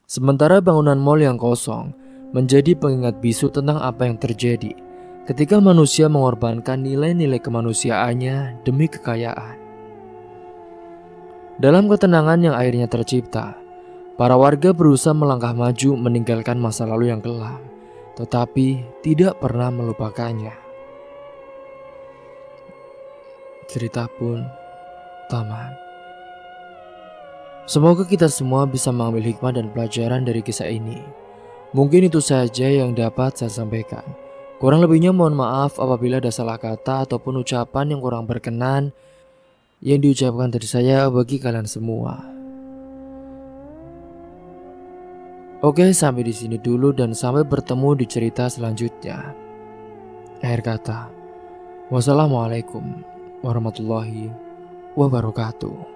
Sementara bangunan mall yang kosong menjadi pengingat bisu tentang apa yang terjadi ketika manusia mengorbankan nilai-nilai kemanusiaannya demi kekayaan. Dalam ketenangan yang akhirnya tercipta, para warga berusaha melangkah maju meninggalkan masa lalu yang kelam, tetapi tidak pernah melupakannya. Cerita pun tamat. Semoga kita semua bisa mengambil hikmah dan pelajaran dari kisah ini. Mungkin itu saja yang dapat saya sampaikan. Kurang lebihnya mohon maaf apabila ada salah kata ataupun ucapan yang kurang berkenan yang diucapkan dari saya bagi kalian semua. Oke, sampai di sini dulu dan sampai bertemu di cerita selanjutnya. Akhir kata, wassalamualaikum warahmatullahi wabarakatuh.